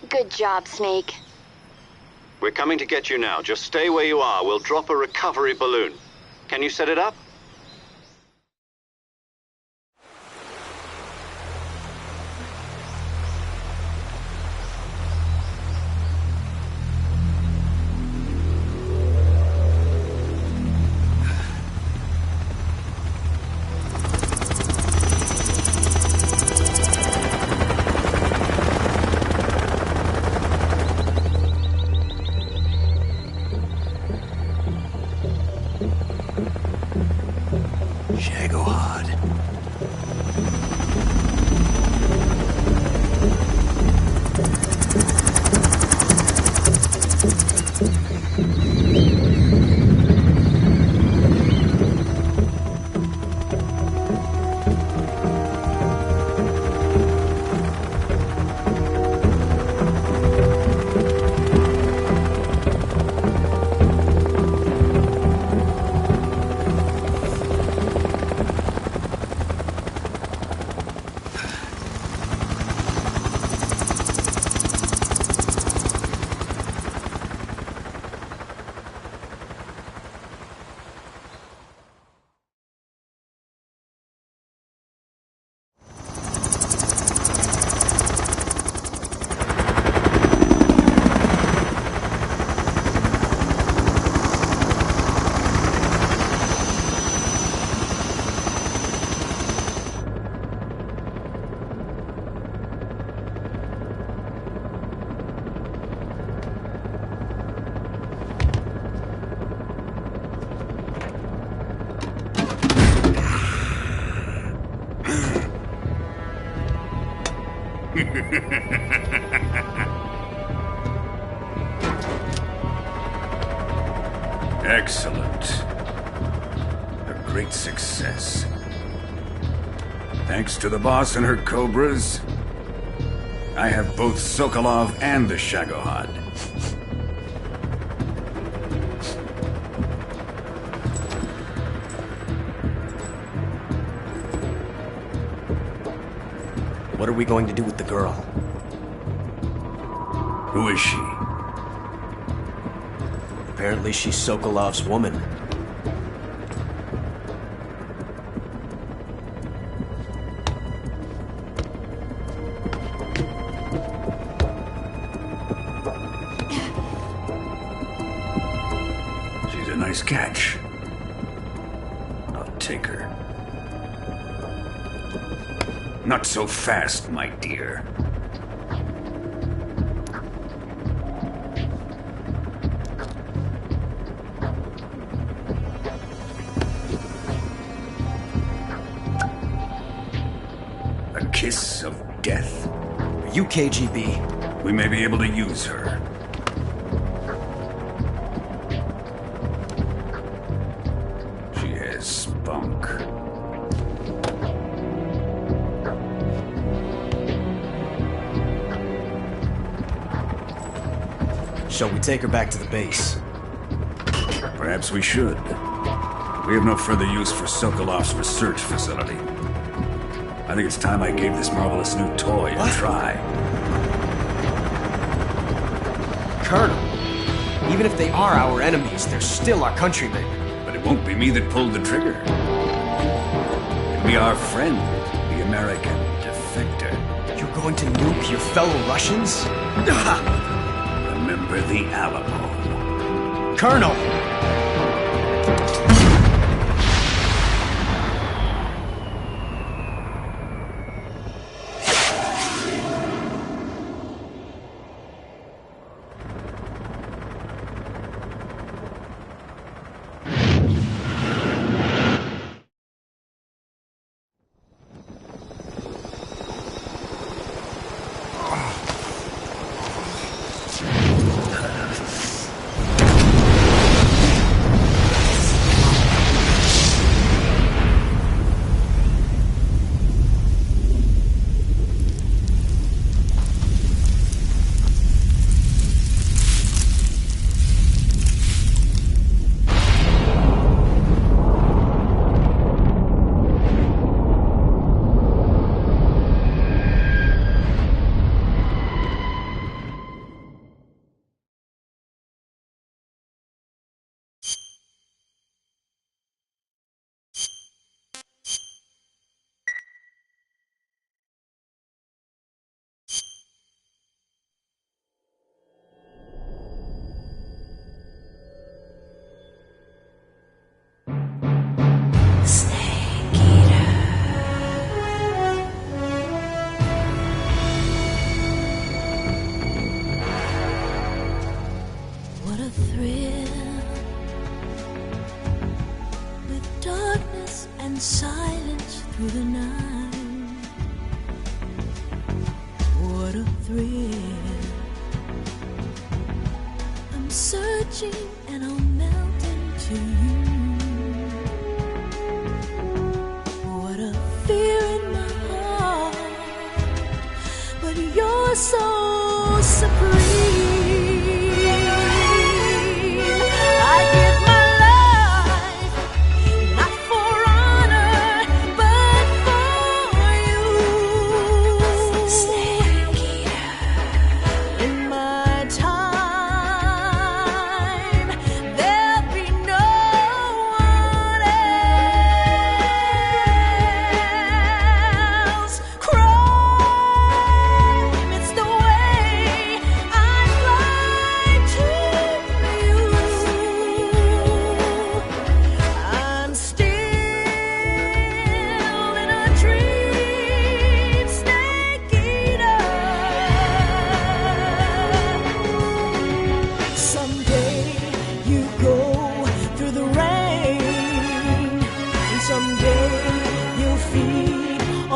E: Good job, Snake.
C: We're coming to get you now. Just stay where you are. We'll drop a recovery balloon. Can you set it up?
A: Shagohod.
L: Excellent. A great success. Thanks to the boss and her cobras, I have both Sokolov and the Shagohod.
I: What are we going to do with the girl?
L: Who is she?
I: Apparently she's Sokolov's woman.
L: She's a nice catch. I'll take her. Not so fast, my dear. A kiss of death.
I: Are you KGB?
L: We may be able to use her. She has spunk.
I: Shall we take her back to the base?
L: Perhaps we should. We have no further use for Sokolov's research facility. I think it's time I gave this marvelous new toy a try.
J: Colonel, even if they are our enemies, they're still our countrymen.
L: But it won't be me that pulled the trigger. It'll be our friend, the American defector.
J: You're going to nuke your fellow Russians?
L: Remember the Alamo.
J: Colonel!
M: Silence through the night. What a thrill. I'm searching and I'll melt into you. What a fear in my heart, but you're so supreme.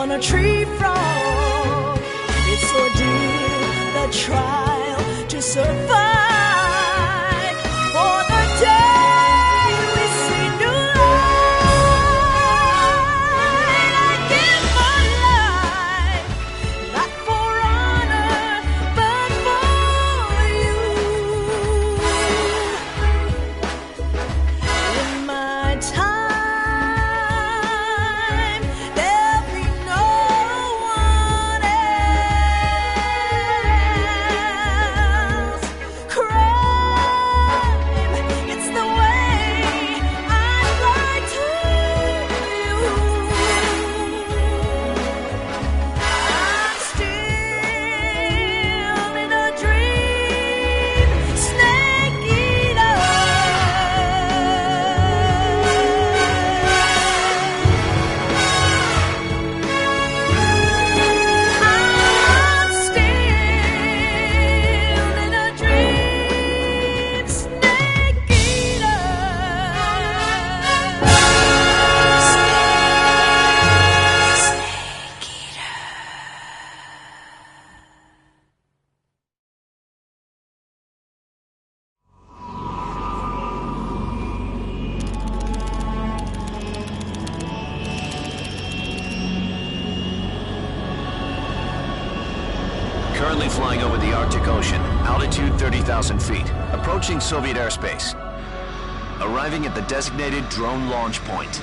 M: A tree frog, it's a trial to survive. For the day we see new light, I give my life, not for honor, but for you. In my time, there'll be no one else. Crime, it's the way I'd lie to you. I'm still in a dream, snake eater. I'm still in a dream, snake eater.
B: Currently flying over the Arctic Ocean, altitude 30,000 feet, approaching Soviet airspace. Arriving at the designated drone launch point.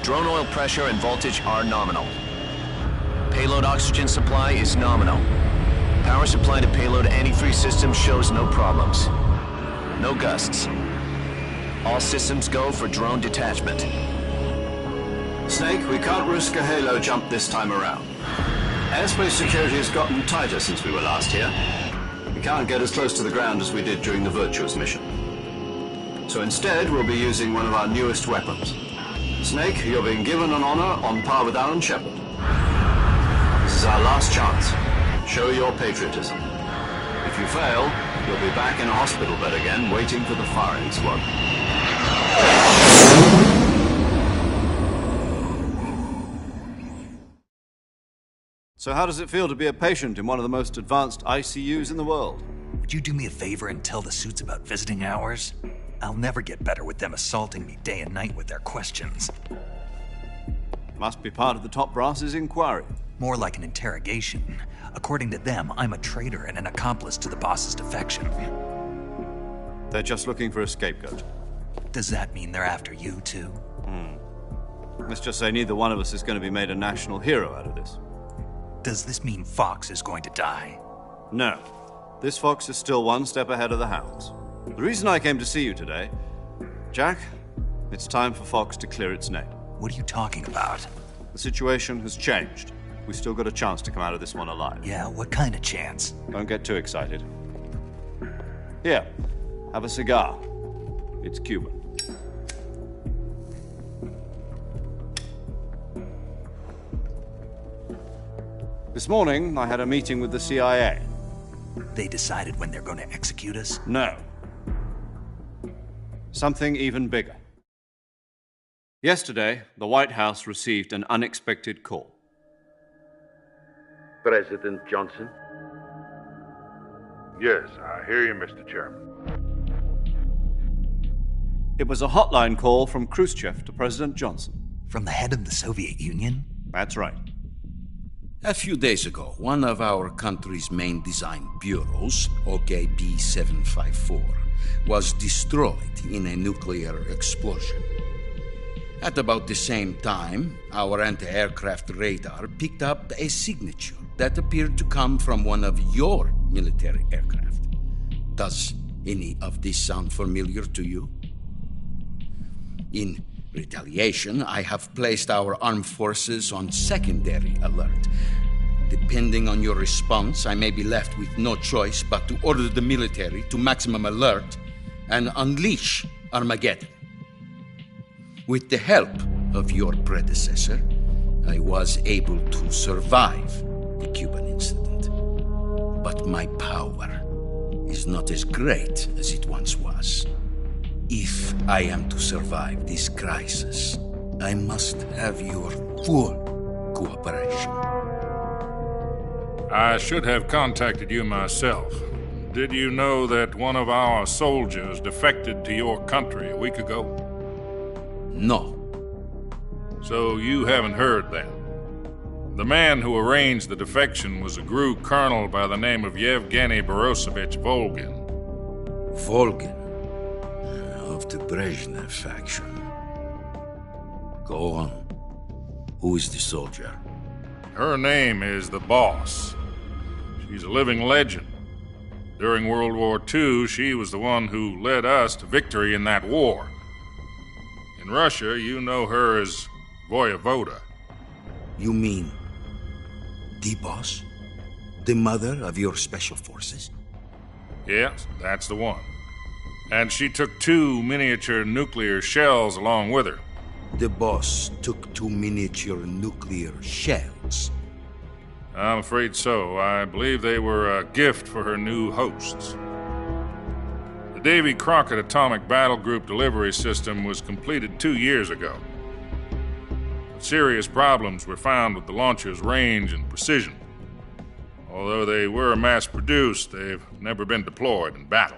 B: Drone oil pressure and voltage are nominal. Payload oxygen supply is nominal. Power supply to payload antifreeze system shows no problems. No gusts. All systems go for drone detachment.
C: Snake, we can't risk a halo jump this time around. Airspace security has gotten tighter since we were last here. We can't get as close to the ground as we did during the Virtuous mission. So instead, we'll be using one of our newest weapons. Snake, you're being given an honor on par with Alan Shepard. This is our last chance. Show your patriotism. If you fail, you'll be back in a hospital bed again, waiting for the firing squad. So how does it feel to be a patient in one of the most advanced ICUs in the world?
A: Would you do me a favor and tell the suits about visiting hours? I'll never get better with them assaulting me day and night with their questions.
C: Must be part of the top brass's inquiry.
A: More like an interrogation. According to them, I'm a traitor and an accomplice to the boss's defection.
C: They're just looking for a scapegoat.
A: Does that mean they're after you, too?
C: Let's just say neither one of us is going to be made a national hero out of this.
A: Does this mean Fox is going to die?
C: No. This fox is still one step ahead of the hounds. The reason I came to see you today, Jack, it's time for Fox to clear its name.
A: What are you talking about?
C: The situation has changed. We've still got a chance to come out of this one alive.
A: Yeah, what kind of chance?
C: Don't get too excited. Here, have a cigar. It's Cuban. This morning, I had a meeting with the CIA.
A: They decided when they're going to execute us?
C: No. Something even bigger. Yesterday, the White House received an unexpected call.
N: President Johnson?
O: Yes, I hear you, Mr. Chairman.
C: It was a hotline call from Khrushchev to President Johnson.
A: From the head of the Soviet Union?
C: That's right.
P: A few days ago, one of our country's main design bureaus, OKB 754, was destroyed in a nuclear explosion. At about the same time, our anti-aircraft radar picked up a signature that appeared to come from one of your military aircraft. Does any of this sound familiar to you? In retaliation, I have placed our armed forces on secondary alert. Depending on your response, I may be left with no choice but to order the military to maximum alert and unleash Armageddon. With the help of your predecessor, I was able to survive the Cuban incident. But my power is not as great as it once was. If I am to survive this crisis, I must have your full cooperation.
N: I should have contacted you myself. Did you know that one of our soldiers defected to your country a week ago?
P: No.
N: So you haven't heard then? The man who arranged the defection was a GRU colonel by the name of Yevgeny Borosovich Volgin.
P: Volgin? Of the Brezhnev faction. Go on. Who is the soldier?
N: Her name is the Boss. She's a living legend. During World War II, she was the one who led us to victory in that war. In Russia, you know her as Voyevoda.
P: You mean the Boss? The mother of your special forces?
N: Yes, that's the one. And she took 2 miniature nuclear shells along with her.
P: The Boss took 2 miniature nuclear shells?
N: I'm afraid so. I believe they were a gift for her new hosts. The Davy Crockett Atomic Battle Group delivery system was completed 2 years ago. Serious problems were found with the launcher's range and precision. Although they were mass-produced, they've never been deployed in battle.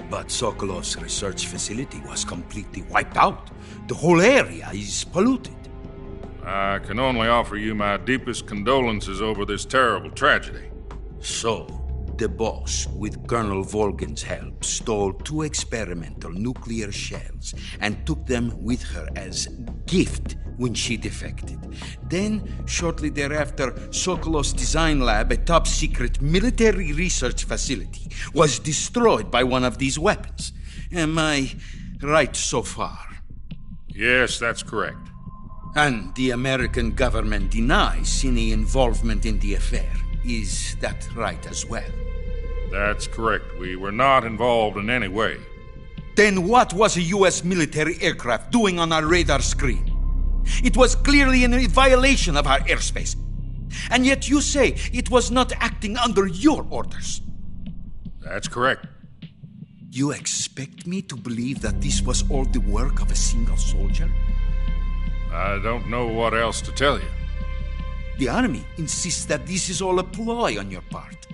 P: But Sokolov's research facility was completely wiped out. The whole area is polluted.
N: I can only offer you my deepest condolences over this terrible tragedy.
P: So, the Boss, with Colonel Volgin's help, stole 2 experimental nuclear shells and took them with her as gift when she defected. Then, shortly thereafter, Sokolov's design lab, a top-secret military research facility, was destroyed by one of these weapons. Am I right so far?
N: Yes, that's correct.
P: And the American government denies any involvement in the affair. Is that right as well?
N: That's correct. We were not involved in any way.
P: Then what was a U.S. military aircraft doing on our radar screen? It was clearly in violation of our airspace. And yet you say it was not acting under your orders.
N: That's correct.
P: You expect me to believe that this was all the work of a single soldier?
N: I don't know what else to tell you.
P: The Army insists that this is all a ploy on your part.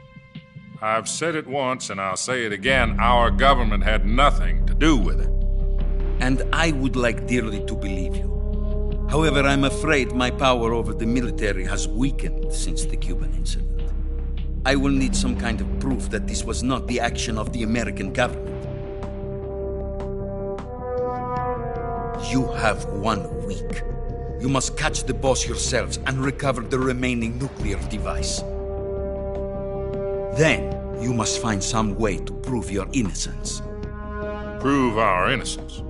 N: I've said it once and I'll say it again. Our government had nothing to do with it.
P: And I would like dearly to believe you. However, I'm afraid my power over the military has weakened since the Cuban incident. I will need some kind of proof that this was not the action of the American government. You have 1 week. You must catch the Boss yourselves and recover the remaining nuclear device. Then, you must find some way to prove your innocence.
N: Prove our innocence?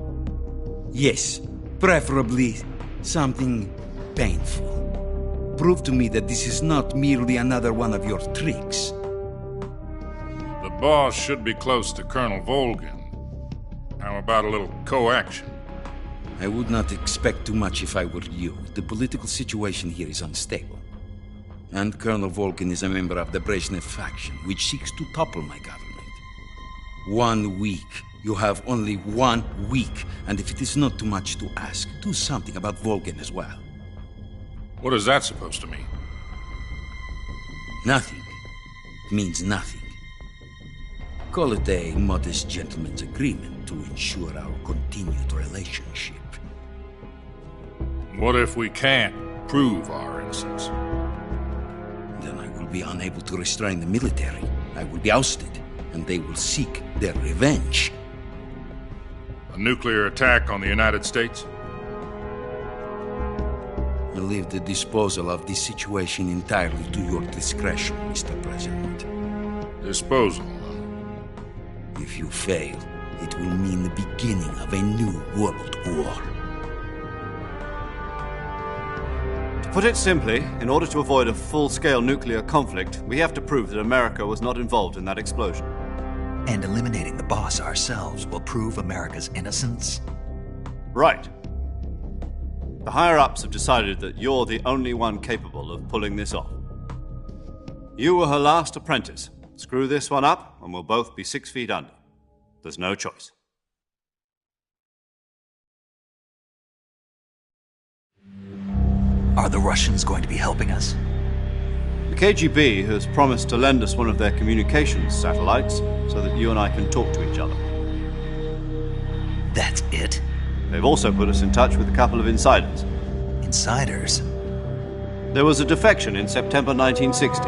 P: Yes, preferably something painful. Prove to me that this is not merely another one of your tricks.
N: The Boss should be close to Colonel Volgin. How about a little coaction?
P: I would not expect too much if I were you. The political situation here is unstable. And Colonel Volgin is a member of the Brezhnev faction, which seeks to topple my government. 1 week. You have only 1 week. And if it is not too much to ask, do something about Volgin as well.
N: What is that supposed to mean?
P: Nothing. It means nothing. Call it a modest gentleman's agreement to ensure our continued relationship.
N: What if we can't prove our innocence?
P: Then I will be unable to restrain the military. I will be ousted, and they will seek their revenge.
N: A nuclear attack on the United States?
P: I leave the disposal of this situation entirely to your discretion, Mr. President.
N: Disposal?
P: If you fail, it will mean the beginning of a new world war.
C: To put it simply, in order to avoid a full-scale nuclear conflict, we have to prove that America was not involved in that explosion.
A: And eliminating the Boss ourselves will prove America's innocence?
C: Right. The higher-ups have decided that you're the only one capable of pulling this off. You were her last apprentice. Screw this one up, and we'll both be 6 feet under. There's no choice.
A: Are the Russians going to be helping us?
C: The KGB has promised to lend us one of their communications satellites so that you and I can talk to each other.
A: That's it?
C: They've also put us in touch with a couple of insiders.
A: Insiders?
C: There was a defection in September 1960.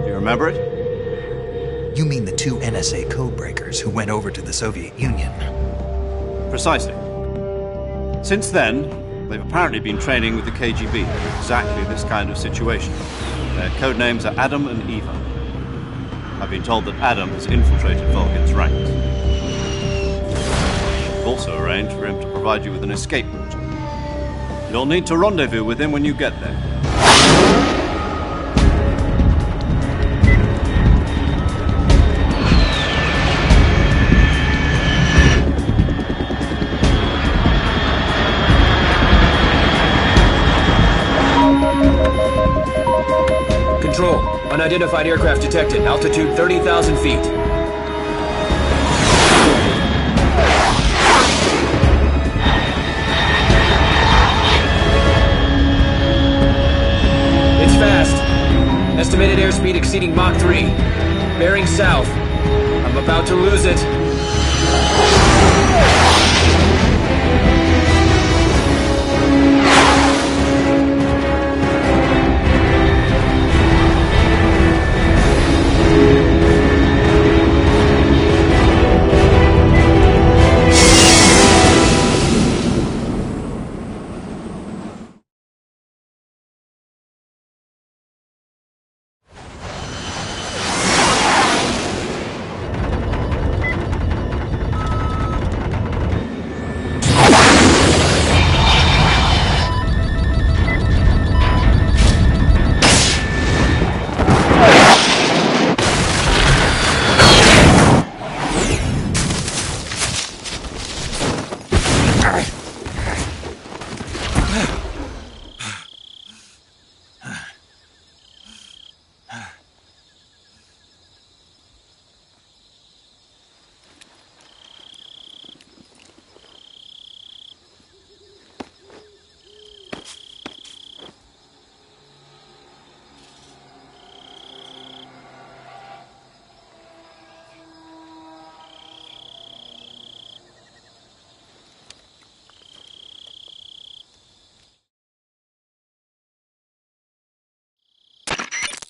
C: Do you remember it?
A: You mean the 2 NSA codebreakers who went over to the Soviet Union?
C: Precisely. Since then, they've apparently been training with the KGB for exactly this kind of situation. Their code names are Adam and Eva. I've been told that Adam has infiltrated Volgin's ranks. I've also arranged for him to provide you with an escape route. You'll need to rendezvous with him when you get there.
J: Control. Unidentified aircraft detected. Altitude 30,000 feet. It's fast. Estimated airspeed exceeding Mach 3. Bearing south. I'm about to lose it.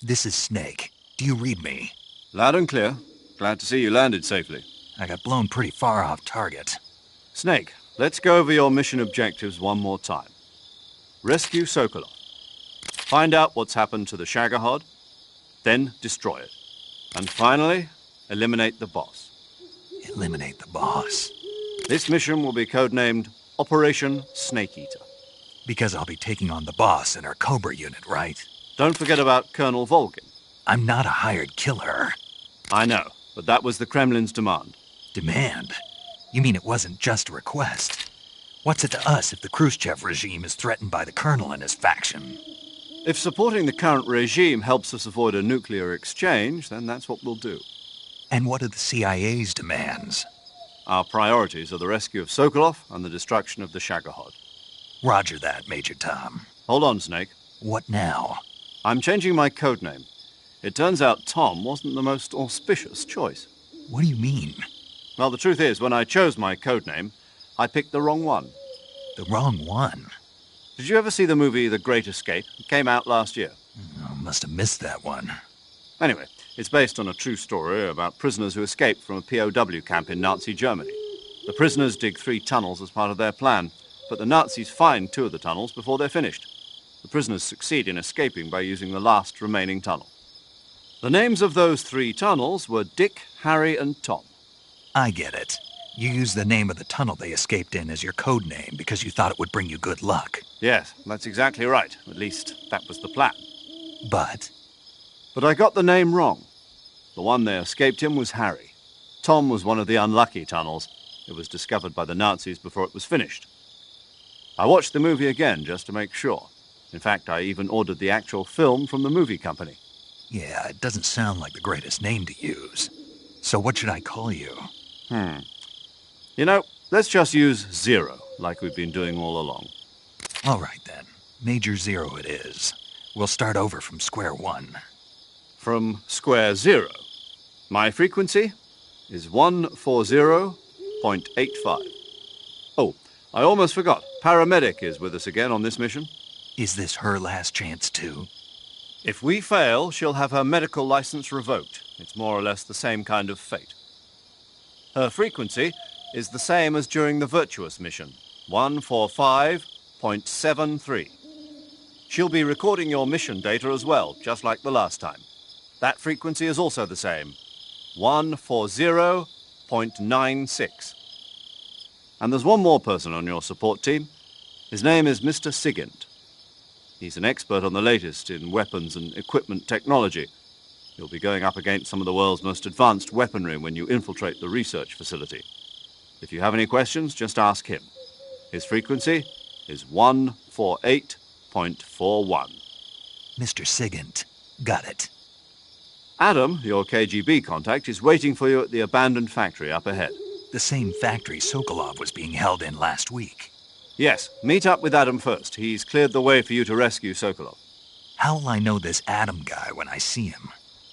A: This is Snake. Do you read me?
C: Loud and clear. Glad to see you landed safely.
A: I got blown pretty far off target.
C: Snake, let's go over your mission objectives one more time. Rescue Sokolov. Find out what's happened to the Shagohod, then destroy it. And finally, eliminate the boss.
A: Eliminate the boss?
C: This mission will be codenamed Operation Snake Eater.
A: Because I'll be taking on the boss in our Cobra unit, right?
C: Don't forget about Colonel Volgin.
A: I'm not a hired killer.
C: I know, but that was the Kremlin's demand.
A: Demand? You mean it wasn't just a request? What's it to us if the Khrushchev regime is threatened by the Colonel and his faction?
C: If supporting the current regime helps us avoid a nuclear exchange, then that's what we'll do.
A: And what are the CIA's demands?
C: Our priorities are the rescue of Sokolov and the destruction of the Shagohod.
A: Roger that, Major Tom.
C: Hold on, Snake.
A: What now?
C: I'm changing my codename. It turns out Tom wasn't the most auspicious choice.
A: What do you mean?
C: Well, the truth is, when I chose my codename, I picked the wrong one.
A: The wrong one?
C: Did you ever see the movie The Great Escape? It came out last year.
A: I must have missed that one.
C: Anyway, it's based on a true story about prisoners who escaped from a POW camp in Nazi Germany. The prisoners dig 3 tunnels as part of their plan, but the Nazis find 2 of the tunnels before they're finished. The prisoners succeed in escaping by using the last remaining tunnel. The names of those 3 tunnels were Dick, Harry, and Tom.
A: I get it. You used the name of the tunnel they escaped in as your code name because you thought it would bring you good luck.
C: Yes, that's exactly right. At least, that was the plan.
A: But
C: I got the name wrong. The one they escaped in was Harry. Tom was one of the unlucky tunnels. It was discovered by the Nazis before it was finished. I watched the movie again just to make sure. In fact, I even ordered the actual film from the movie company.
A: Yeah, it doesn't sound like the greatest name to use. So what should I call you?
C: You know, let's just use Zero, like we've been doing all along.
A: All right, then. Major Zero it is. We'll start over from square one.
C: From square zero. My frequency is 140.85. Oh, I almost forgot. Paramedic is with us again on this mission.
A: Is this her last chance, too?
C: If we fail, she'll have her medical license revoked. It's more or less the same kind of fate. Her frequency is the same as during the Virtuous mission, 145.73. She'll be recording your mission data as well, just like the last time. That frequency is also the same, 140.96. And there's one more person on your support team. His name is Mr. Sigint. He's an expert on the latest in weapons and equipment technology. You'll be going up against some of the world's most advanced weaponry when you infiltrate the research facility. If you have any questions, just ask him. His frequency is 148.41.
A: Mr. Sigint. Got it.
C: Adam, your KGB contact, is waiting for you at the abandoned factory up ahead.
A: The same factory Sokolov was being held in last week.
C: Yes, meet up with Adam first. He's cleared the way for you to rescue Sokolov.
A: How'll I know this Adam guy when I see him?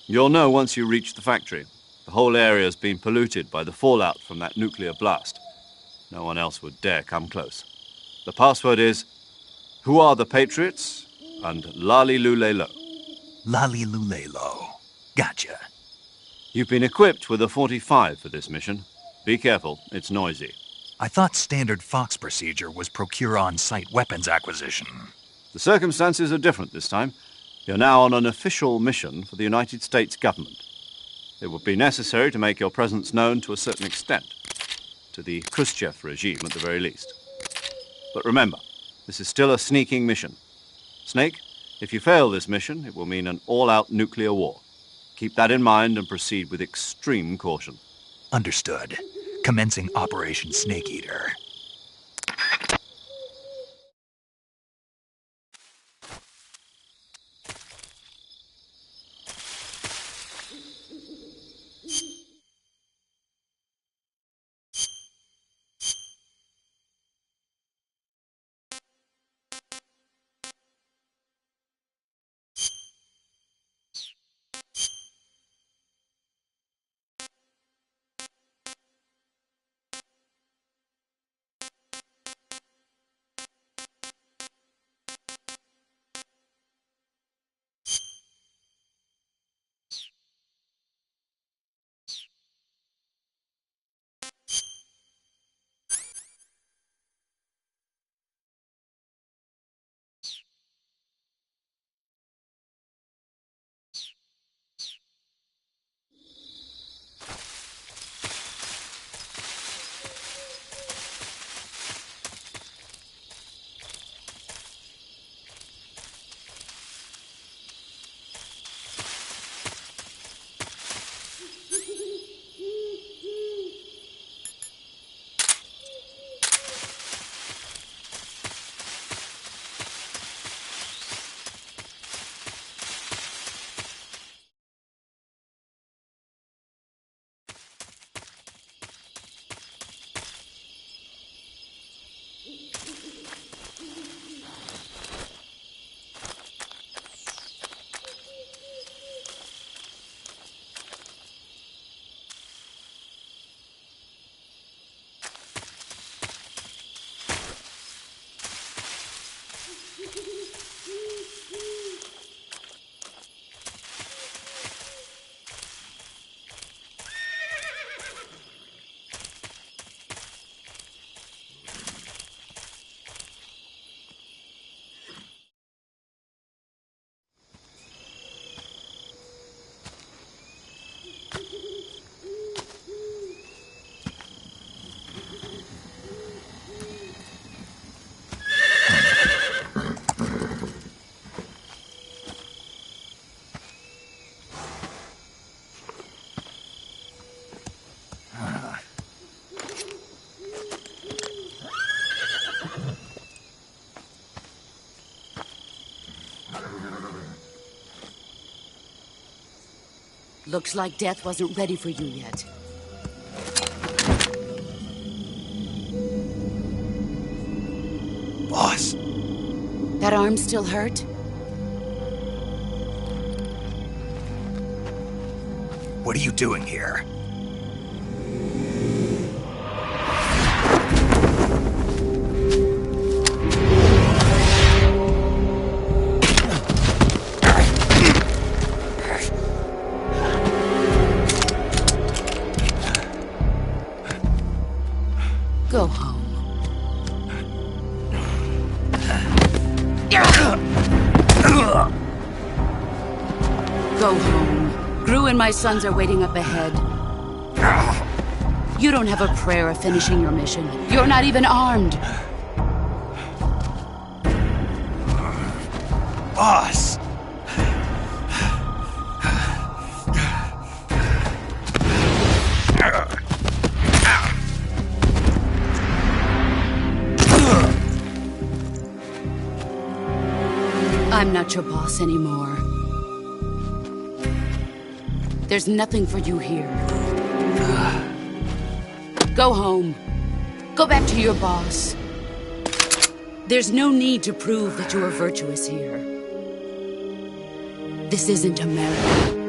C: You'll know once you reach the factory. The whole area's been polluted by the fallout from that nuclear blast. No one else would dare come close. The password is, "Who are the Patriots?" and "Lali Lule Lo."
A: Lali Lule Lo. Gotcha.
C: You've been equipped with a 45 for this mission. Be careful, it's noisy.
A: I thought standard Fox procedure was procure on-site weapons acquisition.
C: The circumstances are different this time. You're now on an official mission for the United States government. It would be necessary to make your presence known to a certain extent, to the Khrushchev regime at the very least. But remember, this is still a sneaking mission. Snake, if you fail this mission, it will mean an all-out nuclear war. Keep that in mind and proceed with extreme caution.
A: Understood. Commencing Operation Snake Eater.
F: Looks like death wasn't ready for you yet.
A: Boss.
F: That arm still hurt?
A: What are you doing here?
F: Go home. Go home. Gru and my sons are waiting up ahead. You don't have a prayer of finishing your mission. You're not even armed.
A: Boss!
F: I'm not your boss anymore. There's nothing for you here. Go home. Go back to your boss. There's no need to prove that you are virtuous here. This isn't America.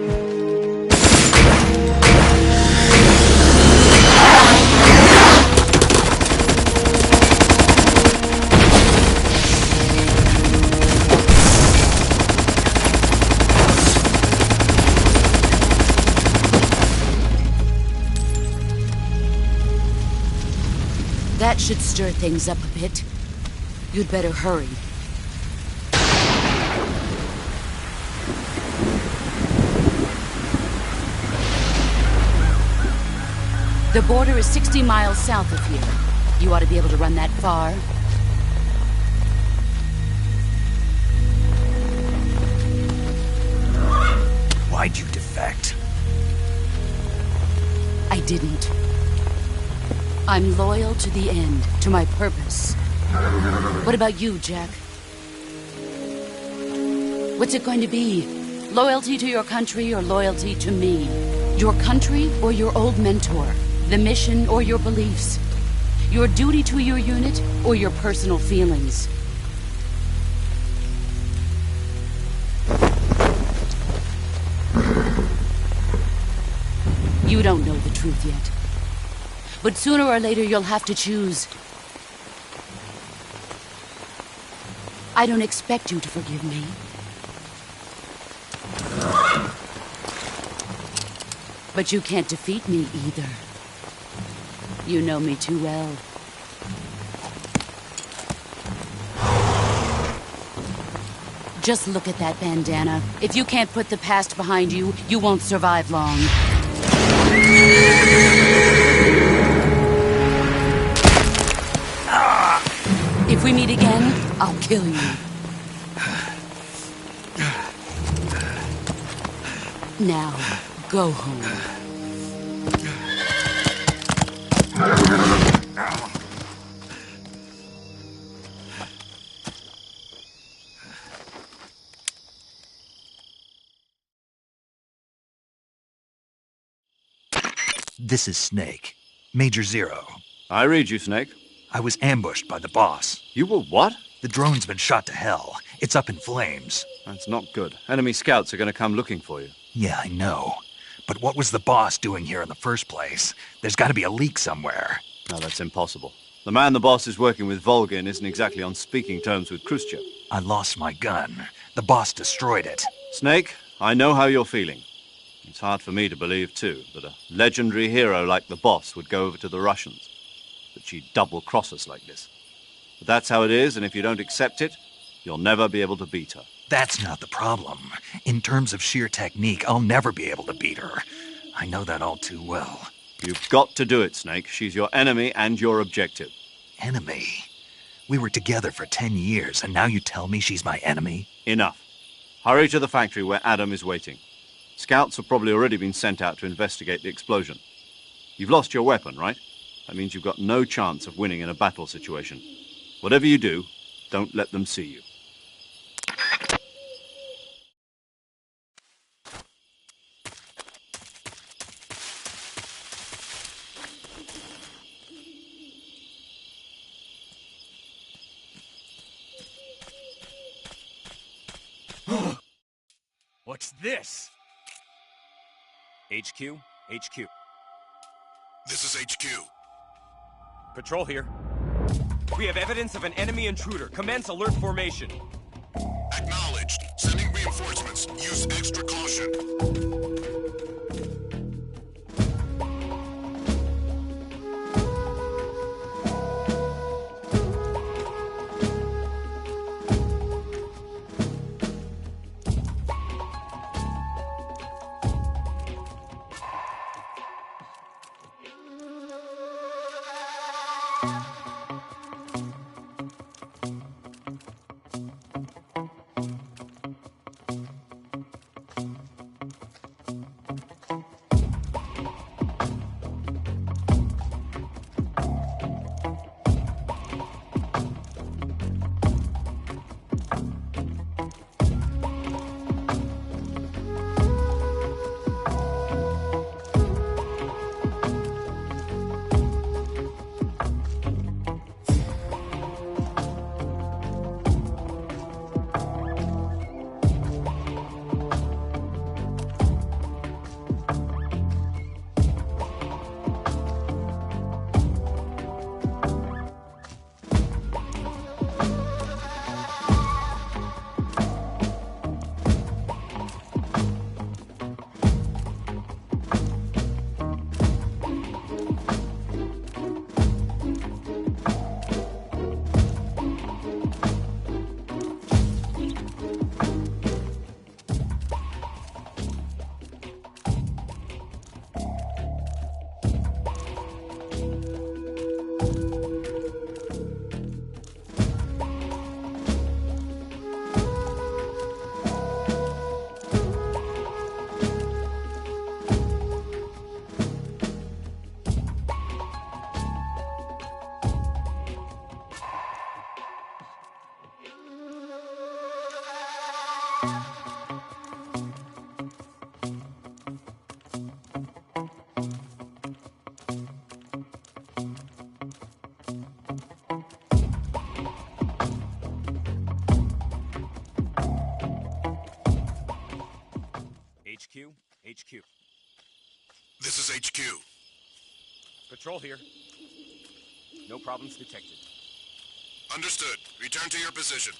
F: That should stir things up a bit. You'd better hurry. The border is 60 miles south of here. You ought to be able to run that far.
A: Why'd you defect?
F: I didn't. I'm loyal to the end, to my purpose. What about you, Jack? What's it going to be? Loyalty to your country or loyalty to me? Your country or your old mentor? The mission or your beliefs? Your duty to your unit or your personal feelings? You don't know the truth yet. But sooner or later, you'll have to choose. I don't expect you to forgive me. But you can't defeat me either. You know me too well. Just look at that bandana. If you can't put the past behind you, you won't survive long. If we meet again, I'll kill you. Now, go home.
A: This is Snake. Major Zero.
C: I read you, Snake.
A: I was ambushed by the boss.
C: You were what?
A: The drone's been shot to hell. It's up in flames.
C: That's not good. Enemy scouts are going to come looking for you.
A: Yeah, I know. But what was the boss doing here in the first place? There's got to be a leak somewhere.
C: No, that's impossible. The man the boss is working with, Volgin, isn't exactly on speaking terms with Khrushchev.
A: I lost my gun. The boss destroyed it.
C: Snake, I know how you're feeling. It's hard for me to believe, too, that a legendary hero like the boss would go over to the Russians. That she'd double-cross us like this. But that's how it is, and if you don't accept it, you'll never be able to beat her.
A: That's not the problem. In terms of sheer technique, I'll never be able to beat her. I know that all too well.
C: You've got to do it, Snake. She's your enemy and your objective.
A: Enemy? We were together for 10 years, and now you tell me she's my enemy?
C: Enough. Hurry to the factory where Adam is waiting. Scouts have probably already been sent out to investigate the explosion. You've lost your weapon, right? That means you've got no chance of winning in a battle situation. Whatever you do, don't let them see you.
H: What's this?
Q: HQ, HQ.
G: This is HQ.
Q: Patrol here. We have evidence of an enemy intruder. Commence alert formation.
G: Acknowledged. Sending reinforcements. Use extra caution.
Q: HQ, HQ.
G: This is HQ.
Q: Patrol here. No problems detected.
G: Understood. Return to your position.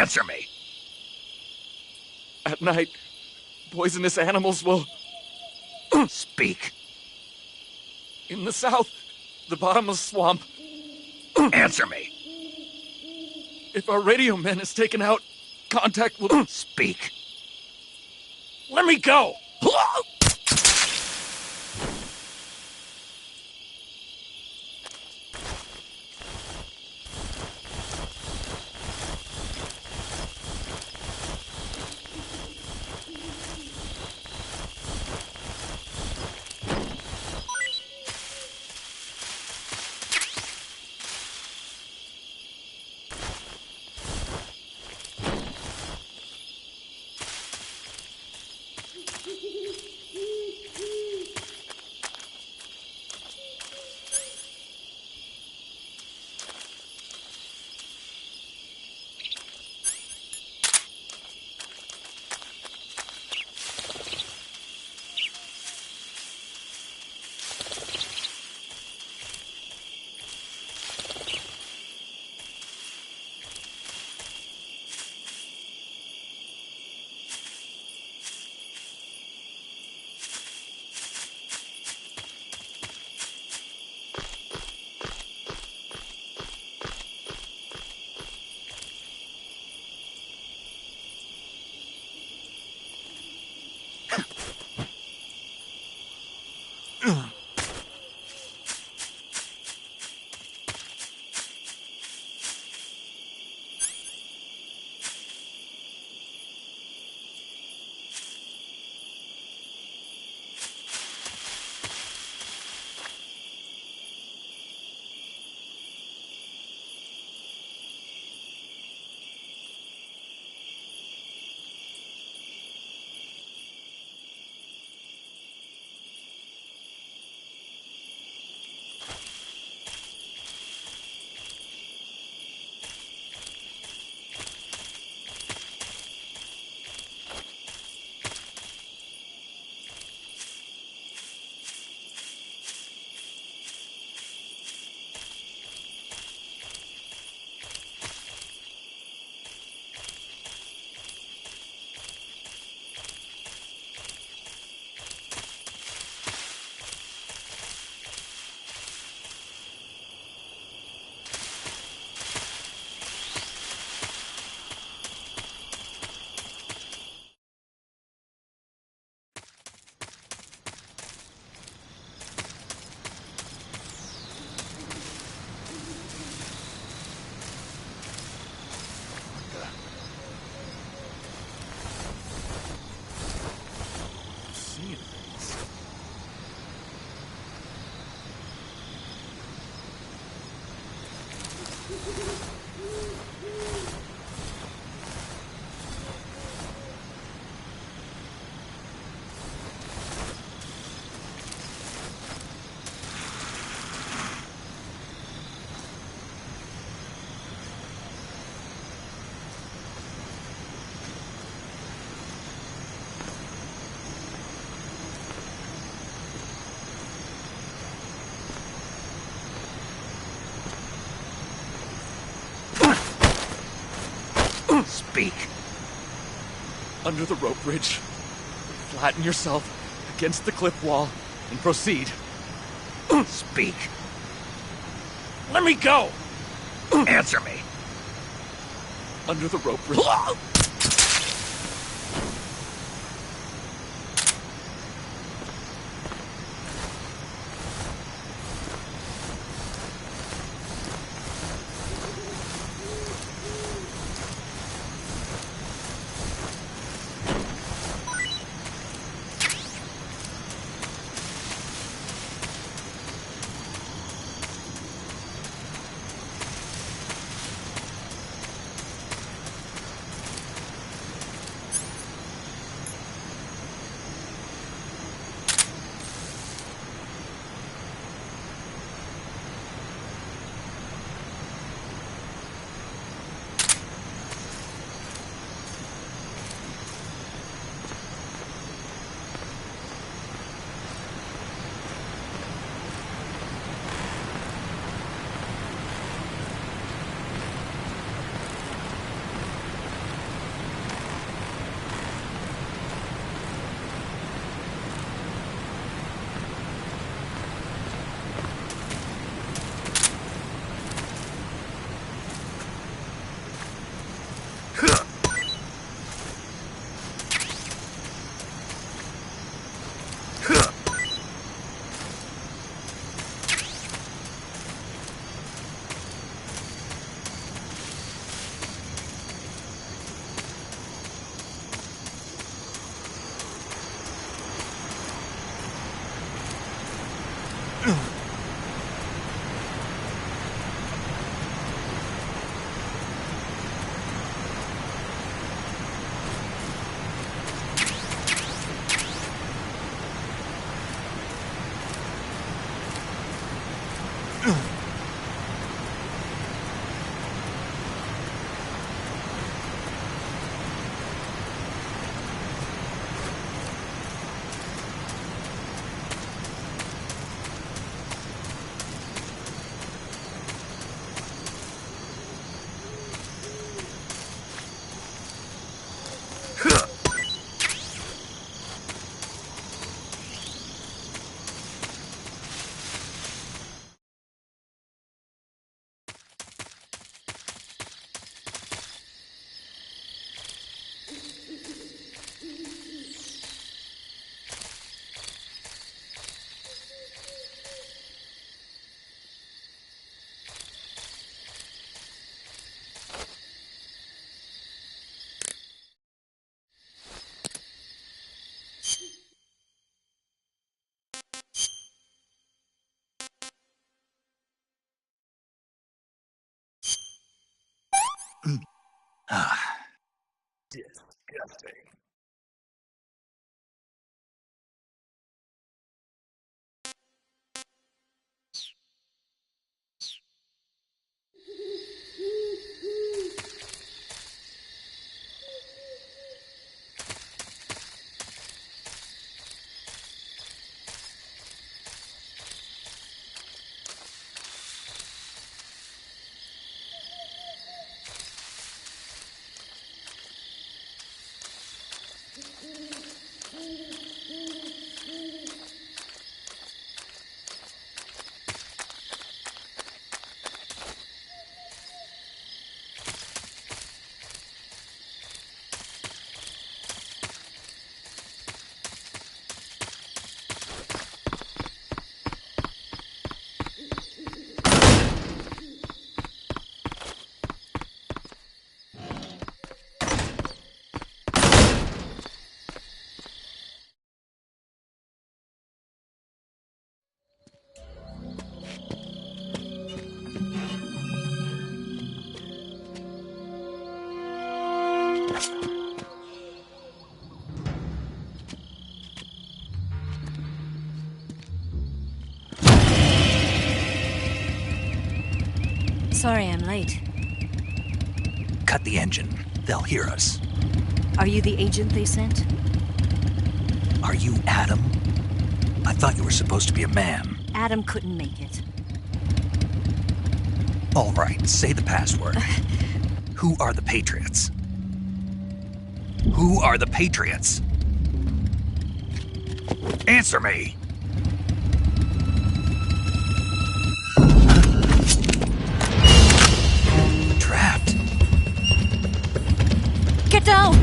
A: Answer me!
H: At night, poisonous animals will...
A: Speak!
H: In the south, the bottomless swamp.
A: Answer me!
H: If our radio man is taken out, contact will...
A: Speak!
H: Let me go!
A: Speak.
H: Under the rope bridge. Flatten yourself against the cliff wall and proceed.
A: Speak.
H: Let me go!
A: Answer me.
H: Under the rope bridge.
A: Disgusting.
R: Sorry I'm late.
A: Cut the engine. They'll hear us.
R: Are you the agent they sent?
A: Are you Adam? I thought you were supposed to be a man.
R: Adam couldn't make it.
A: All right, say the password. Who are the Patriots? Who are the Patriots? Answer me! Trapped.
R: Get down!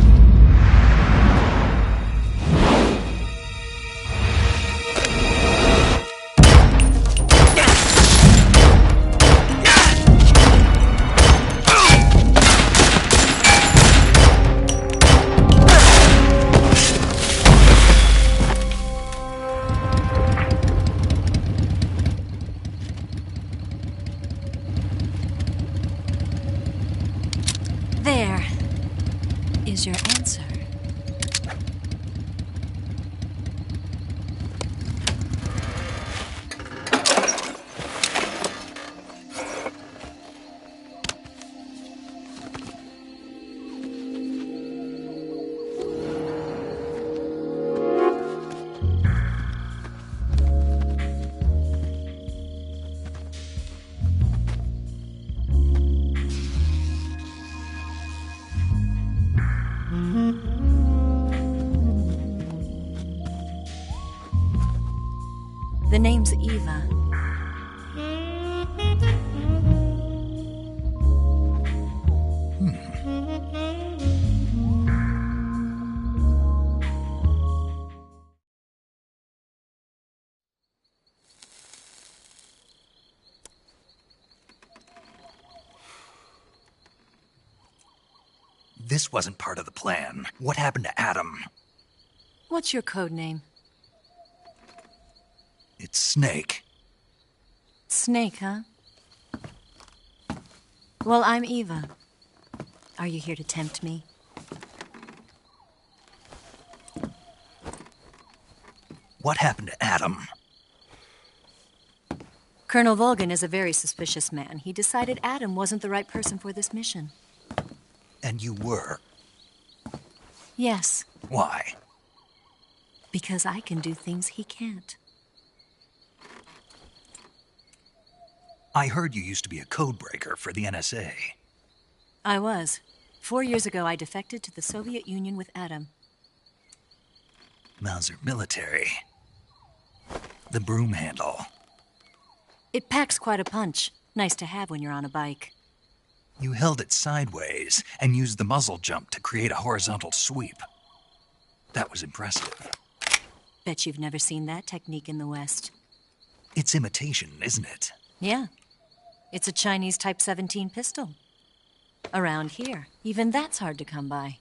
R: There is your answer. The name's Eva.
A: This wasn't part of the plan. What happened to Adam?
R: What's your code name?
A: It's Snake.
R: Snake, huh? Well, I'm Eva. Are you here to tempt me?
A: What happened to Adam?
R: Colonel Volgin is a very suspicious man. He decided Adam wasn't the right person for this mission.
A: And you were?
R: Yes.
A: Why?
R: Because I can do things he can't.
A: I heard you used to be a codebreaker for the NSA.
R: I was. 4 years ago, I defected to the Soviet Union with Adam.
A: Mauser military. The broom handle.
R: It packs quite a punch. Nice to have when you're on a bike.
A: You held it sideways and used the muzzle jump to create a horizontal sweep. That was impressive.
R: Bet you've never seen that technique in the West.
A: It's imitation, isn't it?
R: Yeah. It's a Chinese Type 17 pistol. Around here, even that's hard to come by.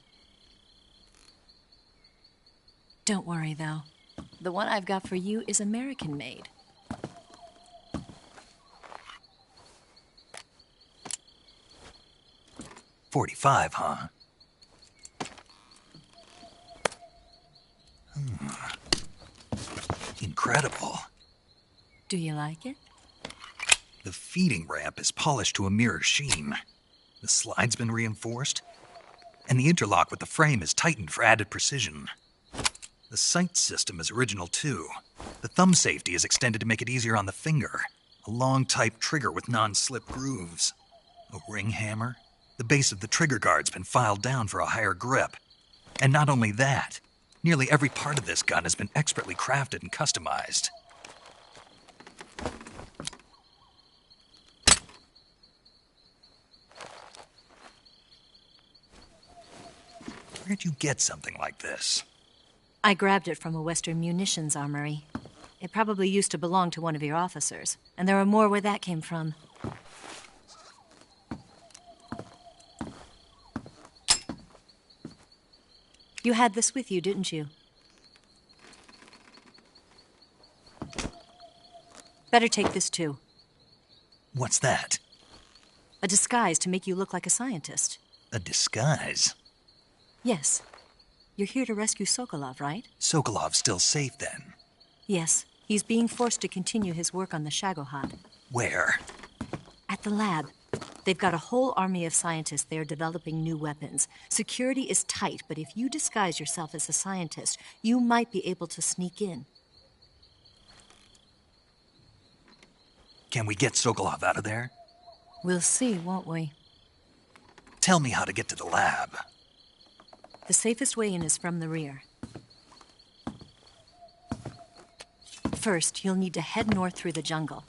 R: Don't worry, though. The one I've got for you is American-made.
A: .45, huh? Incredible.
R: Do you like it?
A: The feeding ramp is polished to a mirror sheen. The slide's been reinforced, and the interlock with the frame is tightened for added precision. The sight system is original, too. The thumb safety is extended to make it easier on the finger. A long-type trigger with non-slip grooves. A ring hammer. The base of the trigger guard's been filed down for a higher grip. And not only that, nearly every part of this gun has been expertly crafted and customized. Where'd you get something like this?
R: I grabbed it from a Western munitions armory. It probably used to belong to one of your officers, and there are more where that came from. You had this with you, didn't you? Better take this too.
A: What's that?
R: A disguise to make you look like a scientist.
A: A disguise?
R: Yes. You're here to rescue Sokolov, right?
A: Sokolov's still safe, then?
R: Yes. He's being forced to continue his work on the Shagohod.
A: Where?
R: At the lab. They've got a whole army of scientists there developing new weapons. Security is tight, but if you disguise yourself as a scientist, you might be able to sneak in.
A: Can we get Sokolov out of there?
R: We'll see, won't we?
A: Tell me how to get to the lab.
R: The safest way in is from the rear. First, you'll need to head north through the jungle.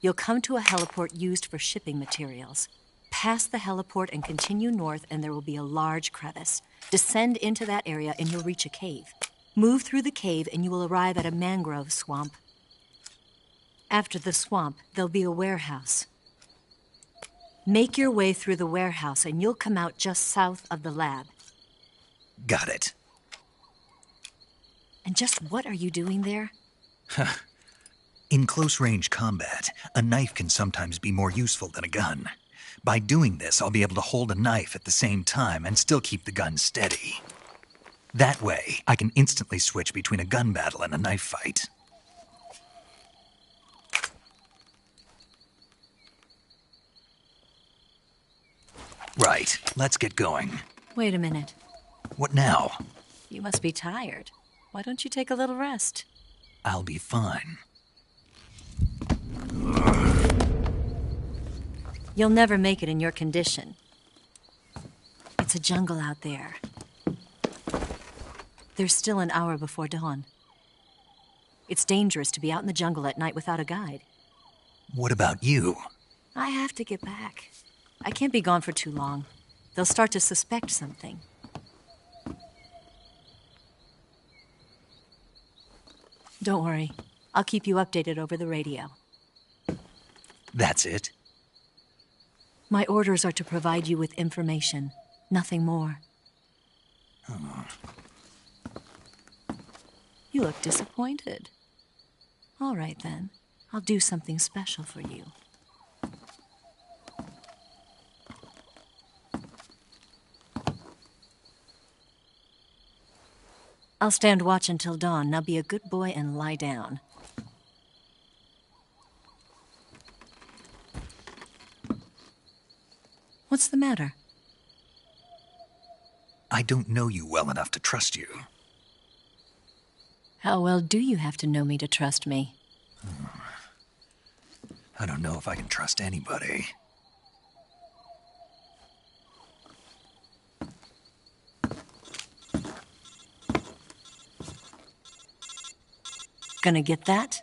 R: You'll come to a heliport used for shipping materials. Pass the heliport and continue north, and there will be a large crevice. Descend into that area, and you'll reach a cave. Move through the cave, and you will arrive at a mangrove swamp. After the swamp, there'll be a warehouse. Make your way through the warehouse, and you'll come out just south of the lab.
A: Got it.
R: And just what are you doing there?
A: In close-range combat, a knife can sometimes be more useful than a gun. By doing this, I'll be able to hold a knife at the same time and still keep the gun steady. That way, I can instantly switch between a gun battle and a knife fight. Right, let's get going.
R: Wait a minute.
A: What now?
R: You must be tired. Why don't you take a little rest?
A: I'll be fine.
R: You'll never make it in your condition. It's a jungle out there. There's still an hour before dawn. It's dangerous to be out in the jungle at night without a guide.
A: What about you?
R: I have to get back. I can't be gone for too long. They'll start to suspect something. Don't worry. I'll keep you updated over the radio.
A: That's it?
R: My orders are to provide you with information, nothing more.
A: Oh.
R: You look disappointed. All right, then. I'll do something special for you. I'll stand watch until dawn. Now be a good boy and lie down. What's the matter?
A: I don't know you well enough to trust you.
R: How well do you have to know me to trust me?
A: I don't know if I can trust anybody.
R: Gonna get that?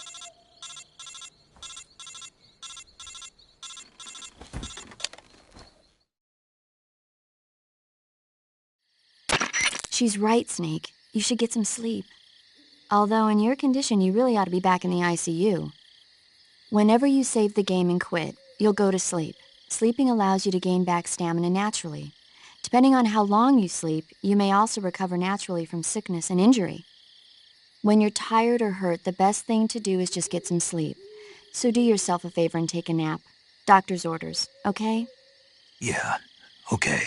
E: She's right, Snake. You should get some sleep. Although in your condition, you really ought to be back in the ICU. Whenever you save the game and quit, you'll go to sleep. Sleeping allows you to gain back stamina naturally. Depending on how long you sleep, you may also recover naturally from sickness and injury. When you're tired or hurt, the best thing to do is just get some sleep. So do yourself a favor and take a nap. Doctor's orders, okay?
A: Yeah, okay.